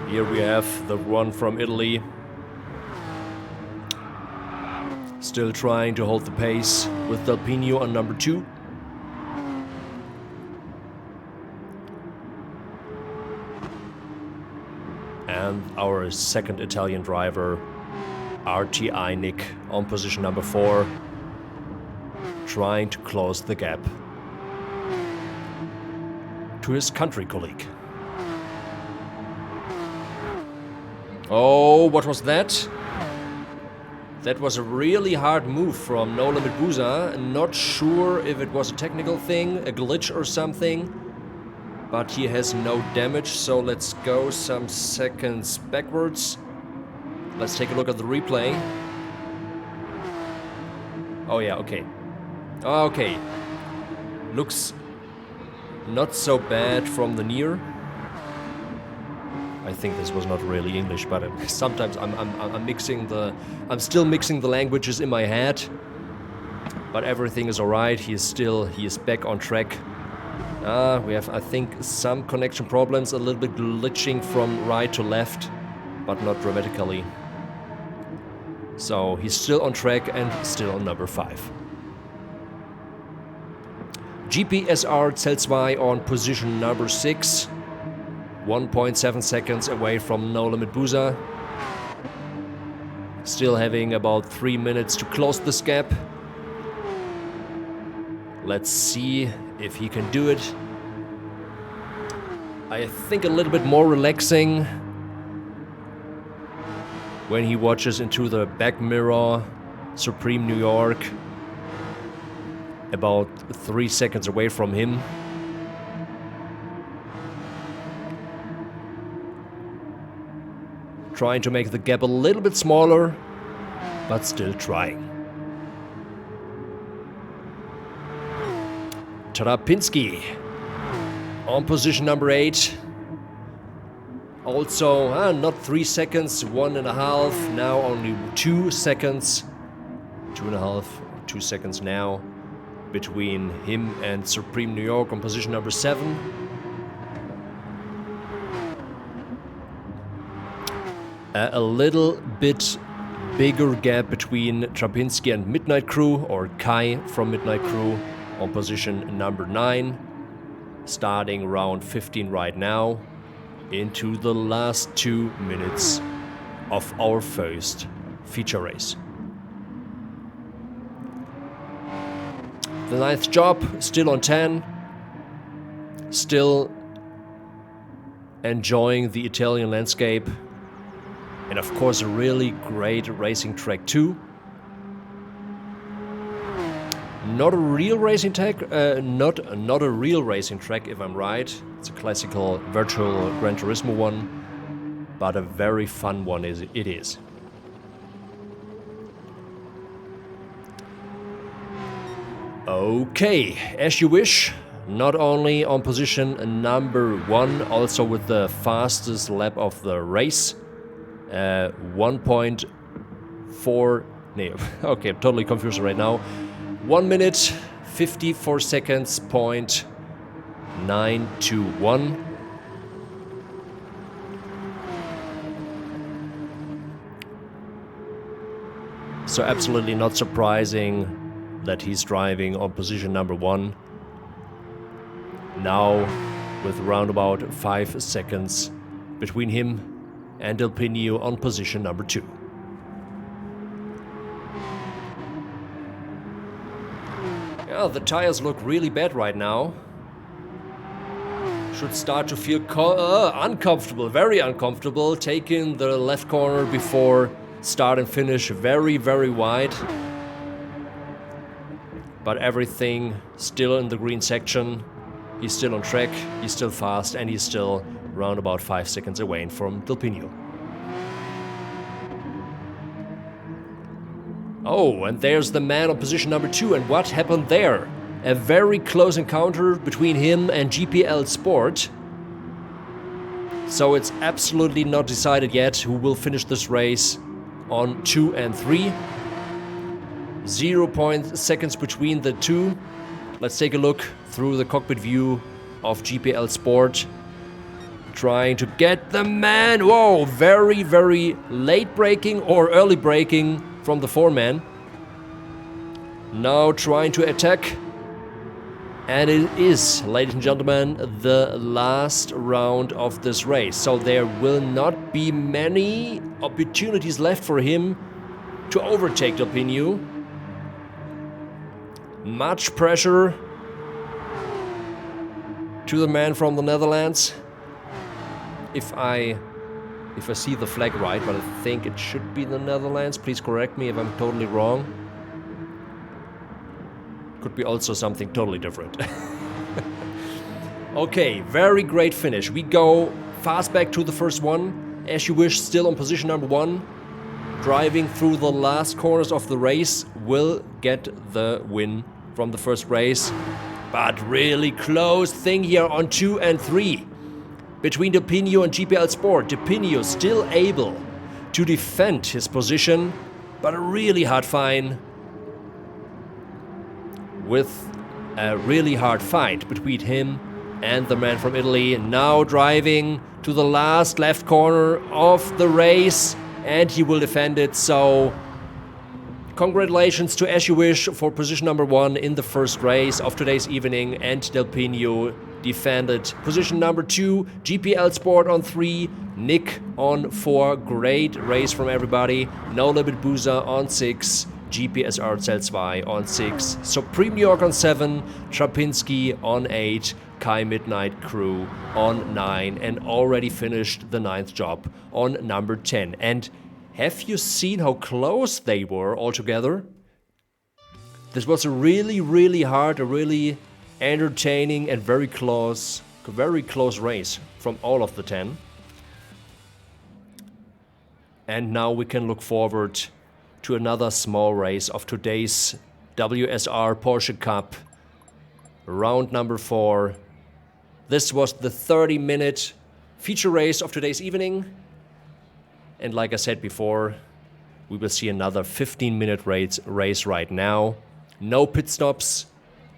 Here we have the one from Italy. Still trying to hold the pace with Del Pino on number 2. And our second Italian driver, RTI Nick, on position number 4. Trying to close the gap to his country colleague. Oh, what was that? That was a really hard move from No Limit Buza. Not sure if it was a technical thing, a glitch or something. But he has no damage, so let's go some seconds backwards. Let's take a look at the replay. Oh yeah, okay. Okay. Looks not so bad from the near. I think this was not really English, but sometimes I'm still mixing the languages in my head. But everything is alright. He is back on track. We have, I think, some connection problems, a little bit glitching from right to left, but not dramatically. So he's still on track and still on number 5. GPSR Zell2 on position number 6. 1.7 seconds away from No Limit Busa. Still having about 3 minutes to close this gap. Let's see if he can do it. I think a little bit more relaxing when he watches into the back mirror Supreme New York, about 3 seconds away from him. Trying to make the gap a little bit smaller, but still trying. Trapinski on position number 8. Also, not 3 seconds, 1.5. Now only 2 seconds. 2.5, 2 seconds now between him and Supreme New York on position number 7. A little bit bigger gap between Trapinski and Midnight Crew, or Kai from Midnight Crew, on position number 9. Starting round 15 right now, into the last 2 minutes of our first feature race. The 9th job, still on 10. Still enjoying the Italian landscape. And of course a really great racing track too. Not a real racing track, not a real racing track if I'm right. It's a classical virtual Gran Turismo one, but a very fun one it is. Okay, as you wish. Not only on position number 1, also with the fastest lap of the race. 1.4. No, okay, I'm totally confused right now. 1 minute, 54 seconds, .921. So absolutely not surprising that he's driving on position number 1. Now with round about 5 seconds between him and Del Pino on position number 2. Yeah, the tires look really bad right now. Should start to feel uncomfortable, very uncomfortable, taking the left corner before start and finish very, very wide. But everything still in the green section. He's still on track, he's still fast, and he's still round about 5 seconds away from Del Pino. Oh, and there's the man on position number 2, and what happened there? A very close encounter between him and GPL Sport. So it's absolutely not decided yet who will finish this race on 2 and 3. 0 seconds between the two. Let's take a look through the cockpit view of GPL Sport. Trying to get the man. Whoa, very, very late braking or early braking from the foreman. Now trying to attack. And it is, ladies and gentlemen, the last round of this race. So there will not be many opportunities left for him to overtake Del Pino. Much pressure to the man from the Netherlands. If I see the flag right, but I think it should be the Netherlands. Please correct me if I'm totally wrong. Could be also something totally different. Okay, very great finish. We go fast back to the first one. As you wish, still on position number 1. driving through the last corners of the race will get the win from the first race. But really close thing here on 2 and 3. Between Depinho and GPL Sport. Depinho still able to defend his position, but a really hard fine with a really hard fight between him and the man from Italy. Now driving to the last left corner of the race, and he will defend it. So congratulations to As You Wish for position number 1 in the first race of today's evening, and Delpino defended position number 2, GPL Sport on 3, Nick on 4, great race from everybody, No Limit Boozer on 6, GPSR Cell2 on 6, Supreme New York on 7, Trapinski on 8, Kai Midnight Crew on 9, and already finished the 9th job on number 10. And have you seen how close they were all together? This was a really hard, a really entertaining and very close race from all of the 10. And now we can look forward to another small race of today's WSR Porsche Cup, round number 4. This was the 30-minute feature race of today's evening. And like I said before, we will see another 15-minute race right now. No pit stops,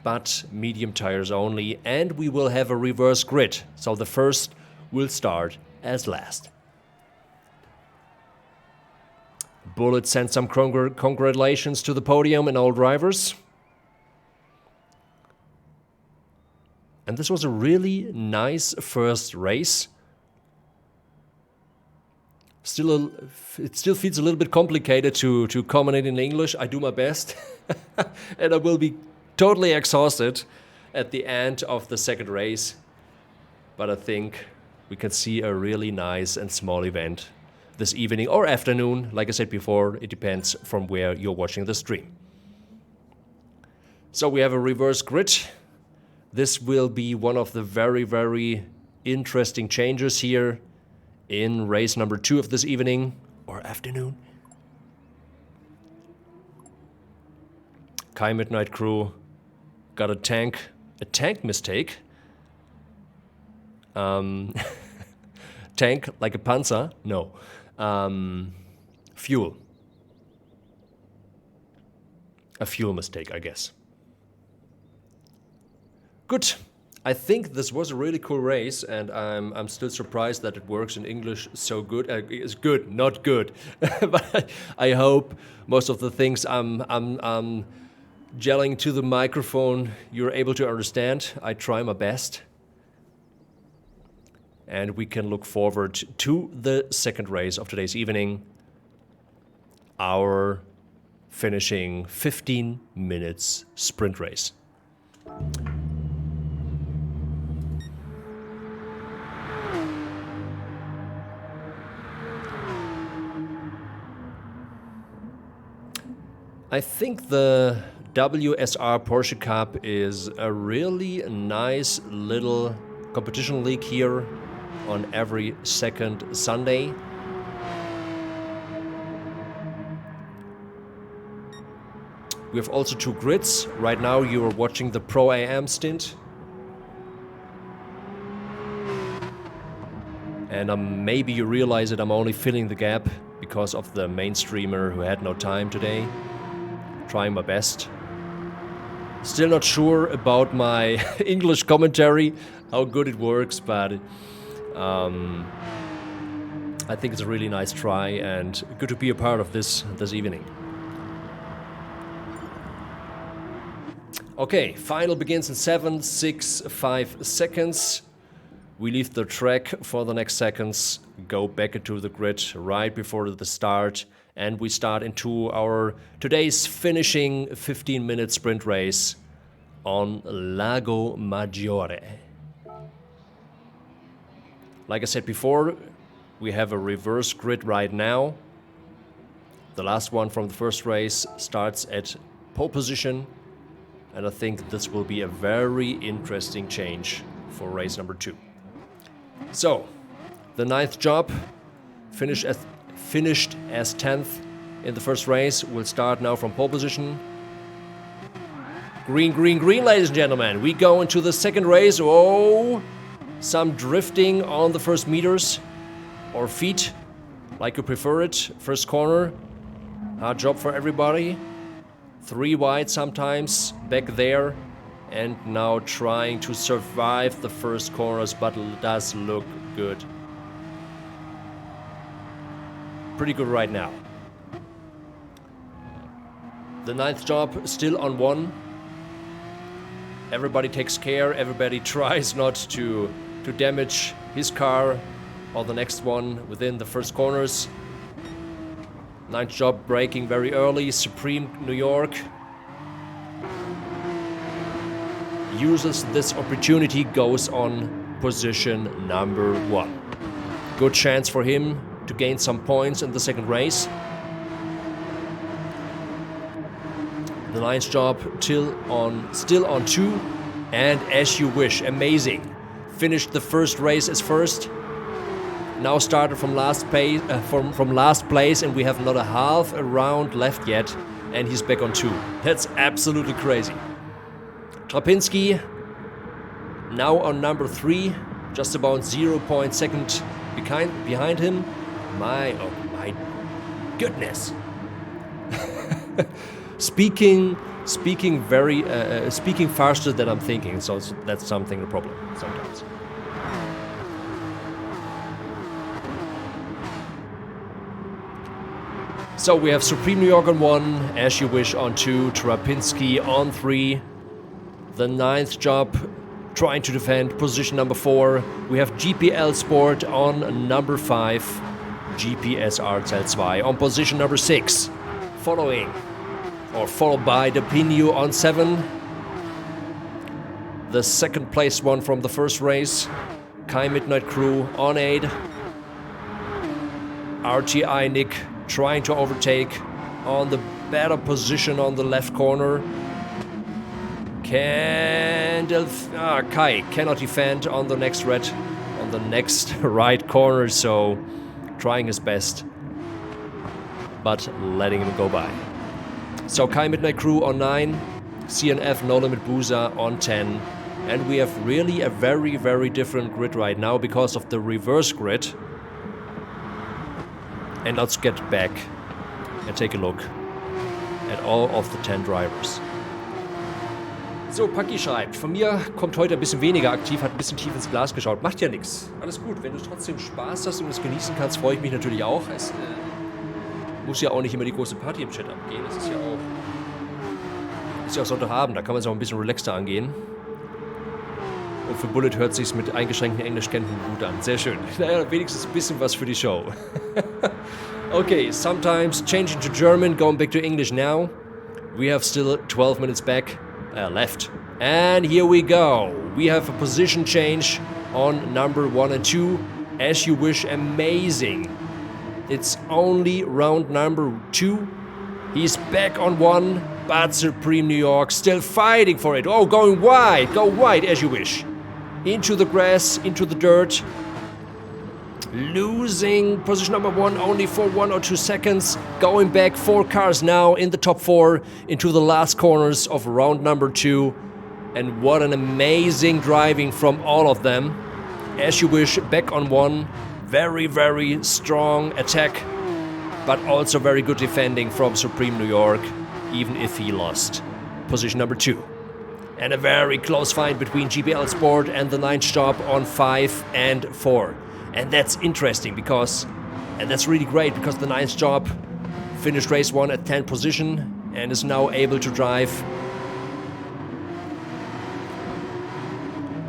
but medium tires only. And we will have a reverse grid. So the first will start as last. Bullet sent some congratulations to the podium and all drivers. And this was a really nice first race. It still feels a little bit complicated to comment in English. I do my best. And I will be totally exhausted at the end of the second race. But I think we can see a really nice and small event this evening or afternoon. Like I said before, it depends from where you're watching the stream. So we have a reverse grid. This will be one of the very interesting changes here in race number 2 of this evening or afternoon. Kai Midnight Crew got a tank mistake. Tank like a Panzer? No. Fuel. A fuel mistake, I guess. Good. I think this was a really cool race, and I'm still surprised that it works in English so good. It's good, not good. But I hope most of the things I'm gelling to the microphone you're able to understand. I try my best. And we can look forward to the second race of today's evening. Our finishing 15 minutes sprint race. I think the WSR Porsche Cup is a really nice little competition league here on every second Sunday. We have also 2 grids. Right now you are watching the Pro AM stint. And maybe you realize that I'm only filling the gap because of the main streamer who had no time today. Trying my best. Still not sure about my English commentary, how good it works, but I think it's a really nice try and good to be a part of this evening. Okay, final begins in 7, 6, 5 seconds. We leave the track for the next seconds, go back into the grid right before the start, and we start into our today's finishing 15-minute sprint race on Lago Maggiore. Like I said before, we have a reverse grid right now. The last one from the first race starts at pole position, and I think this will be a very interesting change for race number 2. So, the 9th job finished as 10th in the first race. We'll start now from pole position. Green, green, green, ladies and gentlemen. We go into the second race. Oh, some drifting on the first meters or feet, like you prefer it. First corner, hard job for everybody. 3 wide sometimes back there, and now trying to survive the first corners, but it does look good. Pretty good right now. The 9th job still on 1. Everybody takes care, everybody tries not to damage his car or the next one within the first corners. 9th job braking very early. Supreme New York uses this opportunity, goes on position number 1. Good chance for him to gain some points in the second race. The 9th job still on 2, and as you wish, amazing. Finished the first race as first. Now started from last place, and we have not a half a round left yet, and he's back on 2. That's absolutely crazy. Trapinski now on number 3, just about 0.2 behind him. Oh my goodness. Speaking faster than I'm thinking, so that's something a problem sometimes. So we have Supreme New York on 1, As You Wish on 2, Trapinski on 3. The 9th job trying to defend position number 4. We have GPL Sport on number 5, GPSR Zell 2 on position number 6. Followed by the Pinot on 7. The second place one from the first race, Kai Midnight Crew on 8. RTI Nick trying to overtake on the better position on the left corner. Kai cannot defend on the next right corner, so trying his best, but letting him go by. So Kai Midnight Crew on 9, CNF No Limit Boozer on 10, and we have really a very, very different grid right now because of the reverse grid. And let's get back and take a look at all of the 10 drivers. So, Paki schreibt, von mir kommt heute ein bisschen weniger aktiv, hat ein bisschen tief ins Glas geschaut. Macht ja nichts. Alles gut. Wenn du trotzdem Spaß hast und es genießen kannst, freue ich mich natürlich auch. Es muss ja auch nicht immer die große Party im Chat abgehen. Das ist ja auch Sonntagabend, da kann man es auch ein bisschen relaxter angehen. Und für Bullet hört sich's mit eingeschränkten Englischkenntnissen gut an. Sehr schön. Naja, wenigstens ein bisschen was für die Show. Okay, sometimes changing to German, going back to English now. We have still 12 minutes left. And here we go. We have a position change on number 1 and 2. As You Wish, amazing. It's only round number 2. He's back on 1, but Supreme New York still fighting for it. Oh, going wide. Go wide, As You Wish. Into the grass, into the dirt. Losing position number 1 only for 1 or 2 seconds. Going back 4 cars now in the top 4 into the last corners of round number 2. And what an amazing driving from all of them. As You Wish back on 1. Very, very strong attack, but also very good defending from Supreme New York, even if he lost position number 2. And a very close fight between GPL Sport and the 9th job on 5 and 4. And that's interesting and that's really great because the 9th job finished race 1 at 10th position and is now able to drive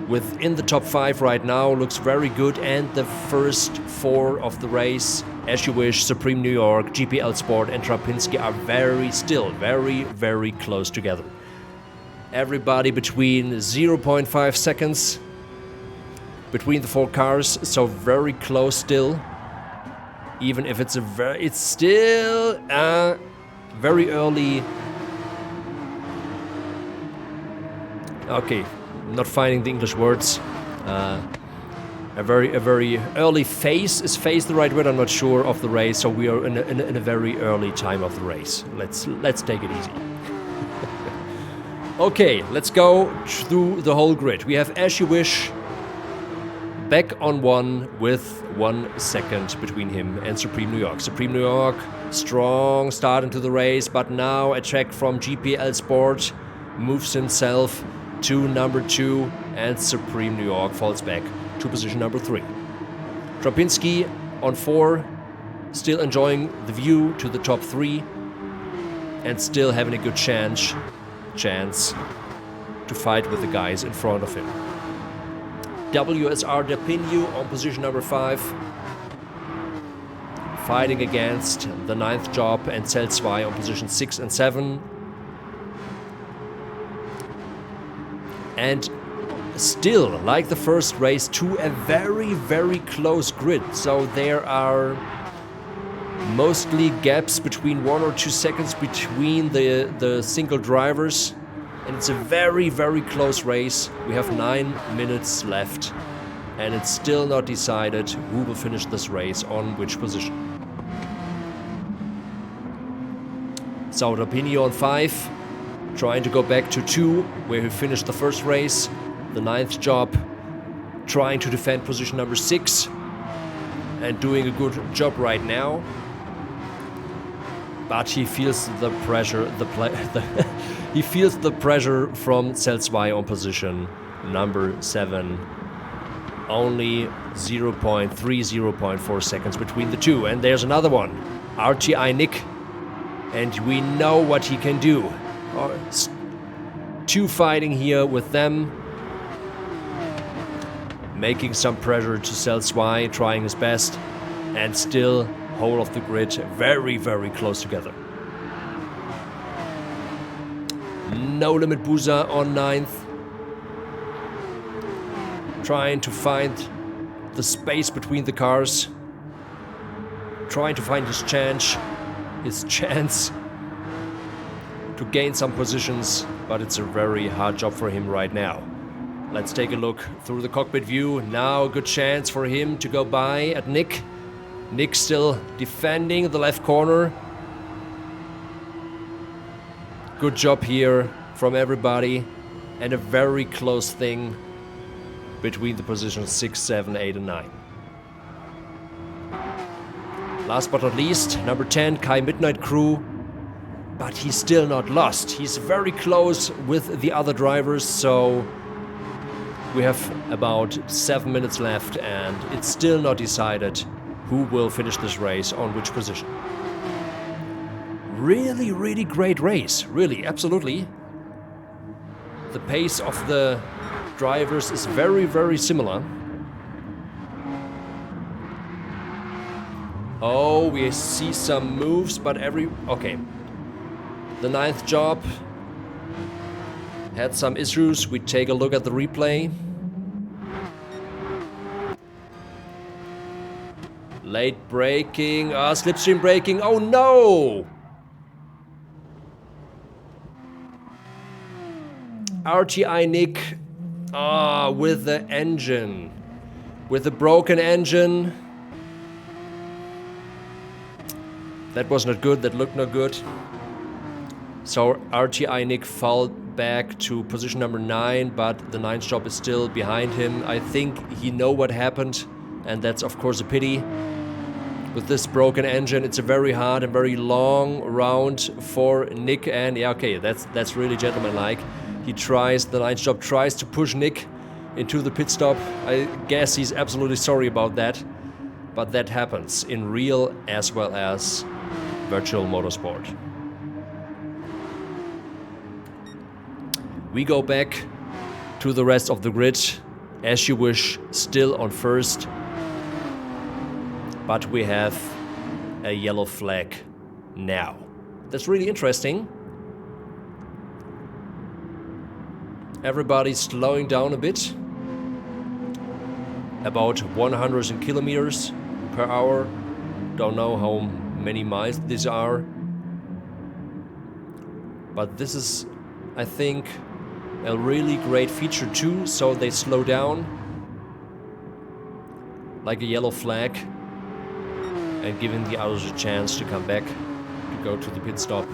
within the top 5 right now. Looks very good, and the first 4 of the race, As You Wish, Supreme New York, GPL Sport and Trapinski are very, very close together. Everybody between 0.5 seconds between the 4 cars, so very close still. Even if it's still very early. Okay, not finding the English words. a very early phase. Is phase the right word? I'm not sure of the race. So we are in a very early time of the race. Let's take it easy. Okay, let's go through the whole grid. We have As You Wish back on 1 with 1 second between him and Supreme New York. Supreme New York, strong start into the race, but now a check from GPL Sport moves himself to number 2, and Supreme New York falls back to position number 3. Tropinski on 4, still enjoying the view to the top 3 and still having a good chance to fight with the guys in front of him. WSR Depinu on position number 5, fighting against the 9th job, and Cell 2 on position 6 and 7. And still, like the first race, to a very close grid. So there are mostly gaps between 1 or 2 seconds between the single drivers. And it's a very close race. We have 9 minutes left, and it's still not decided who will finish this race on which position. So Rapinho on 5, trying to go back to 2, where he finished the first race. The 9th job, trying to defend position number 6, and doing a good job right now. But he feels the pressure, he feels the pressure from Cell 2 on position number 7. Only 0.3, 0.4 seconds between the two. And there's another one, RTI Nick, and we know what he can do. 2 fighting here with them, making some pressure to Cell 2, trying his best, and still whole of the grid very close together. No Limit Busa on 9th, trying to find the space between the cars, trying to find his chance to gain some positions, but it's a very hard job for him right now. Let's take a look through the cockpit view. Now a good chance for him to go by at Nick. Nick still defending the left corner. Good job here from everybody, and a very close thing between the positions 6, 7, 8 and 9. Last but not least, number 10, Kai Midnight Crew, but he's still not lost. He's very close with the other drivers, so we have about 7 minutes left, and it's still not decided who will finish this race on which position. Really great race. Really, absolutely. The pace of the drivers is very similar. Oh, we see some moves, but okay. The 9th job had some issues. We take a look at the replay. Late braking, slipstream braking, oh no! RTI Nick, with the engine. With the broken engine. That was not good, that looked not good. So RTI Nick fell back to position number 9, but the 9th job is still behind him. I think he knows what happened, and that's of course a pity. With this broken engine, it's a very hard and very long round for Nick, and yeah, okay, that's really gentlemanlike. The 9th job tries to push Nick into the pit stop. I guess he's absolutely sorry about that, but that happens in real as well as virtual motorsport. We go back to the rest of the grid. As You Wish still on first, but we have a yellow flag now. That's really interesting. Everybody's slowing down a bit. About 100 kilometers per hour. Don't know how many miles these are. But this is, I think, a really great feature too, so they slow down. like a yellow flag and giving the others a chance to come back, to go to the pit stop.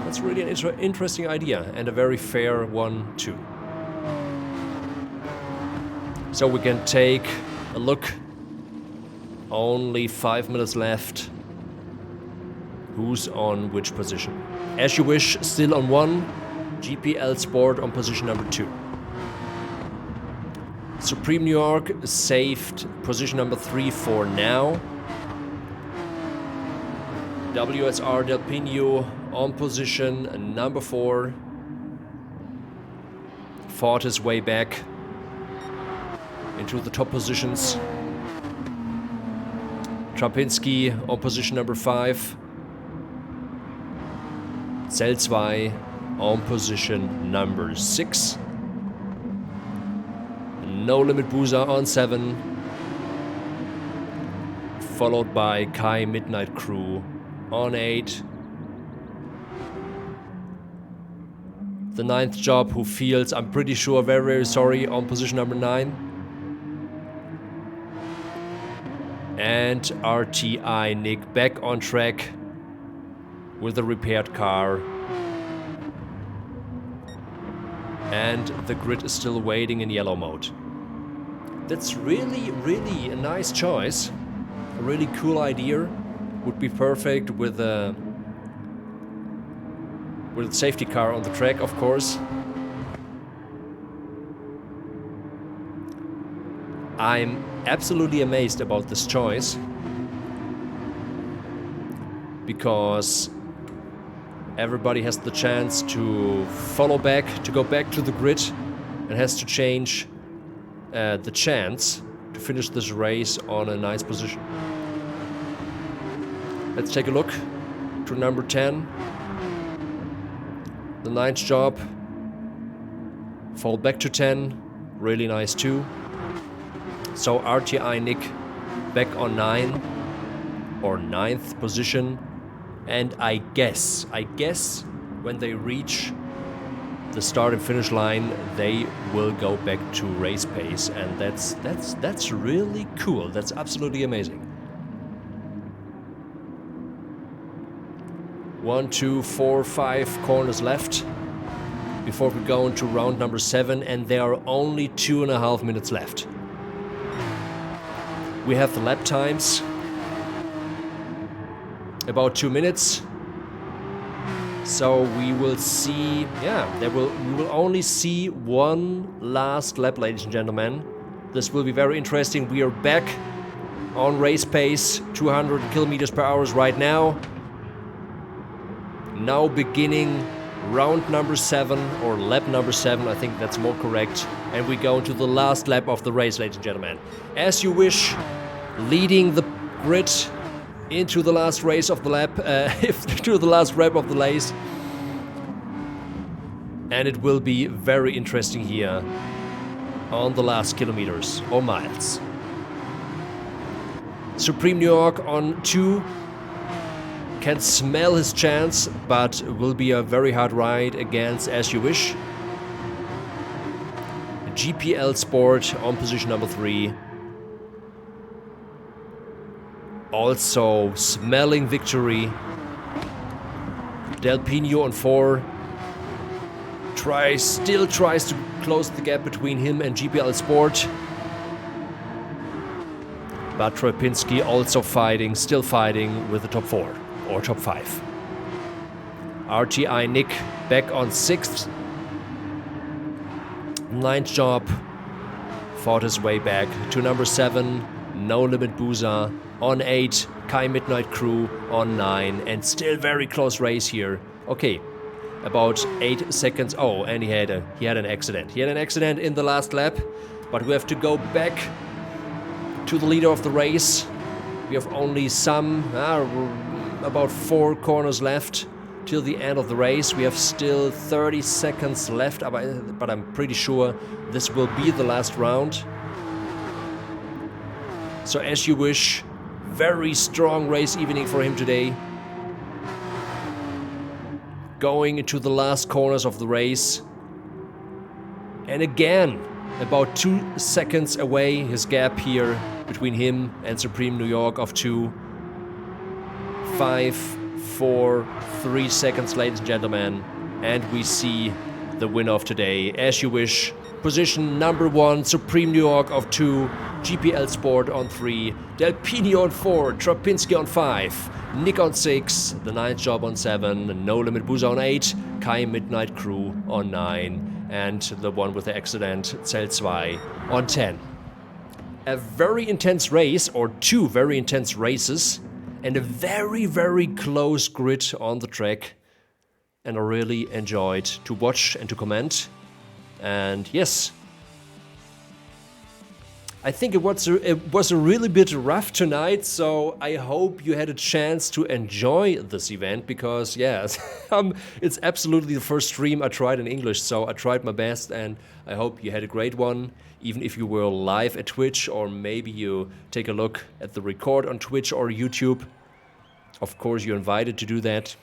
That's really an interesting idea and a very fair one too. So we can take a look. Only 5 minutes left. Who's on which position? As You Wish still on 1. GPL Sport on position number 2. Supreme New York saved position number 3 for now. WSR Del Pino on position number 4. Fought his way back into the top positions. Trapinski on position number 5. Zell 2 on position number 6. No Limit Boozer on 7. Followed by Kai Midnight Crew on 8. The 9th job, who feels, I'm pretty sure, very, very sorry, on position number 9. And RTI Nick back on track with a repaired car. And the grid is still waiting in yellow mode. That's really, really a nice choice. A really cool idea. Would be perfect with a safety car on the track, of course. I'm absolutely amazed about this choice, because everybody has the chance to follow back, to go back to the grid, and has to change the chance to finish this race on a nice position. Let's take a look to number 10. The 9th job. Fall back to 10. Really nice too. So RTI Nick back on 9 or 9th position. And I guess when they reach the start and finish line, they will go back to race pace, and that's really cool. That's absolutely amazing. 1, 2, 4, 5 corners left before we go into round number 7, and there are only 2.5 minutes left. We have the lap times, about 2 minutes. So we will see, we will only see one last lap, ladies and gentlemen. This will be very interesting. We are back on race pace, 200 kilometers per hour right now. Now beginning round number 7, or lap number 7, I think that's more correct. And we go into the last lap of the race, ladies and gentlemen. As You Wish, leading the grid into the last race of the lap, to the last lap of the race. And it will be very interesting here on the last kilometers or miles. Supreme New York on 2. Can smell his chance, but will be a very hard ride against As You Wish. GPL Sport on position number 3. Also smelling victory. Del Pino on 4. Still tries to close the gap between him and GPL Sport. But Trapinski also still fighting with the top 4 or top 5. RTI Nick back on 6th. 9th job. Fought his way back to number 7. No Limit Boozer on 8. Kai Midnight Crew on 9. And still very close race here. Okay, about 8 seconds. Oh, and he had an accident. He had an accident in the last lap. But we have to go back to the leader of the race. We have only about 4 corners left till the end of the race. We have still 30 seconds left, but I'm pretty sure this will be the last round. So As You Wish, very strong race evening for him today. Going into the last corners of the race. And again, about 2 seconds away, his gap here between him and Supreme New York of 2. 5, 4, 3 seconds, ladies and gentlemen. And we see the winner of today. As you wish. Position number 1, Supreme New York of 2. GPL Sport on 3. Del Pino on 4. Trapinski on 5. Nick on 6. The 9th Job on 7. No Limit Boozer on 8. Kai Midnight Crew on 9. And the one with the accident, Zell 2, on 10. A very intense race, or 2 very intense races. And a very, very close grid on the track. And I really enjoyed to watch and to comment. And yes, I think it was a really bit rough tonight, so I hope you had a chance to enjoy this event, because yes, it's absolutely the first stream I tried in English, so I tried my best, and I hope you had a great one, even if you were live at Twitch, or maybe you take a look at the record on Twitch or YouTube. Of course, you're invited to do that.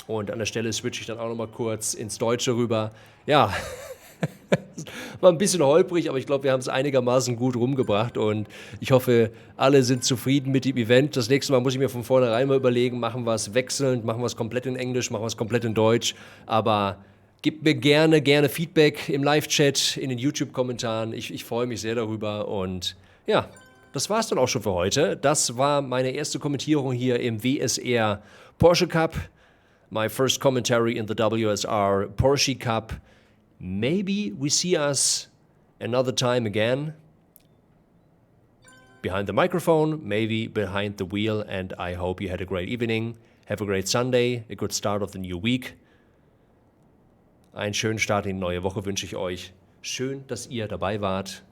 Und an der Stelle switche ich dann auch nochmal kurz ins Deutsche rüber. Ja, war ein bisschen holprig, aber ich glaube, wir haben es einigermaßen gut rumgebracht und ich hoffe, alle sind zufrieden mit dem Event. Das nächste Mal muss ich mir von vornherein mal überlegen, machen wir es wechselnd, machen wir es komplett in Englisch, machen wir es komplett in Deutsch, aber gebt mir gerne Feedback im Live-Chat, in den YouTube-Kommentaren. Ich freue mich sehr darüber und ja, das war es dann auch schon für heute. Das war meine erste Kommentierung hier im WSR Porsche Cup. My first commentary in the WSR Porsche Cup. Maybe we see us another time again. Behind the microphone, maybe behind the wheel, and I hope you had a great evening. Have a great Sunday, a good start of the new week. Einen schönen Start in die neue Woche wünsche ich euch. Schön, dass ihr dabei wart.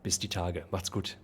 Bis die Tage. Macht's gut.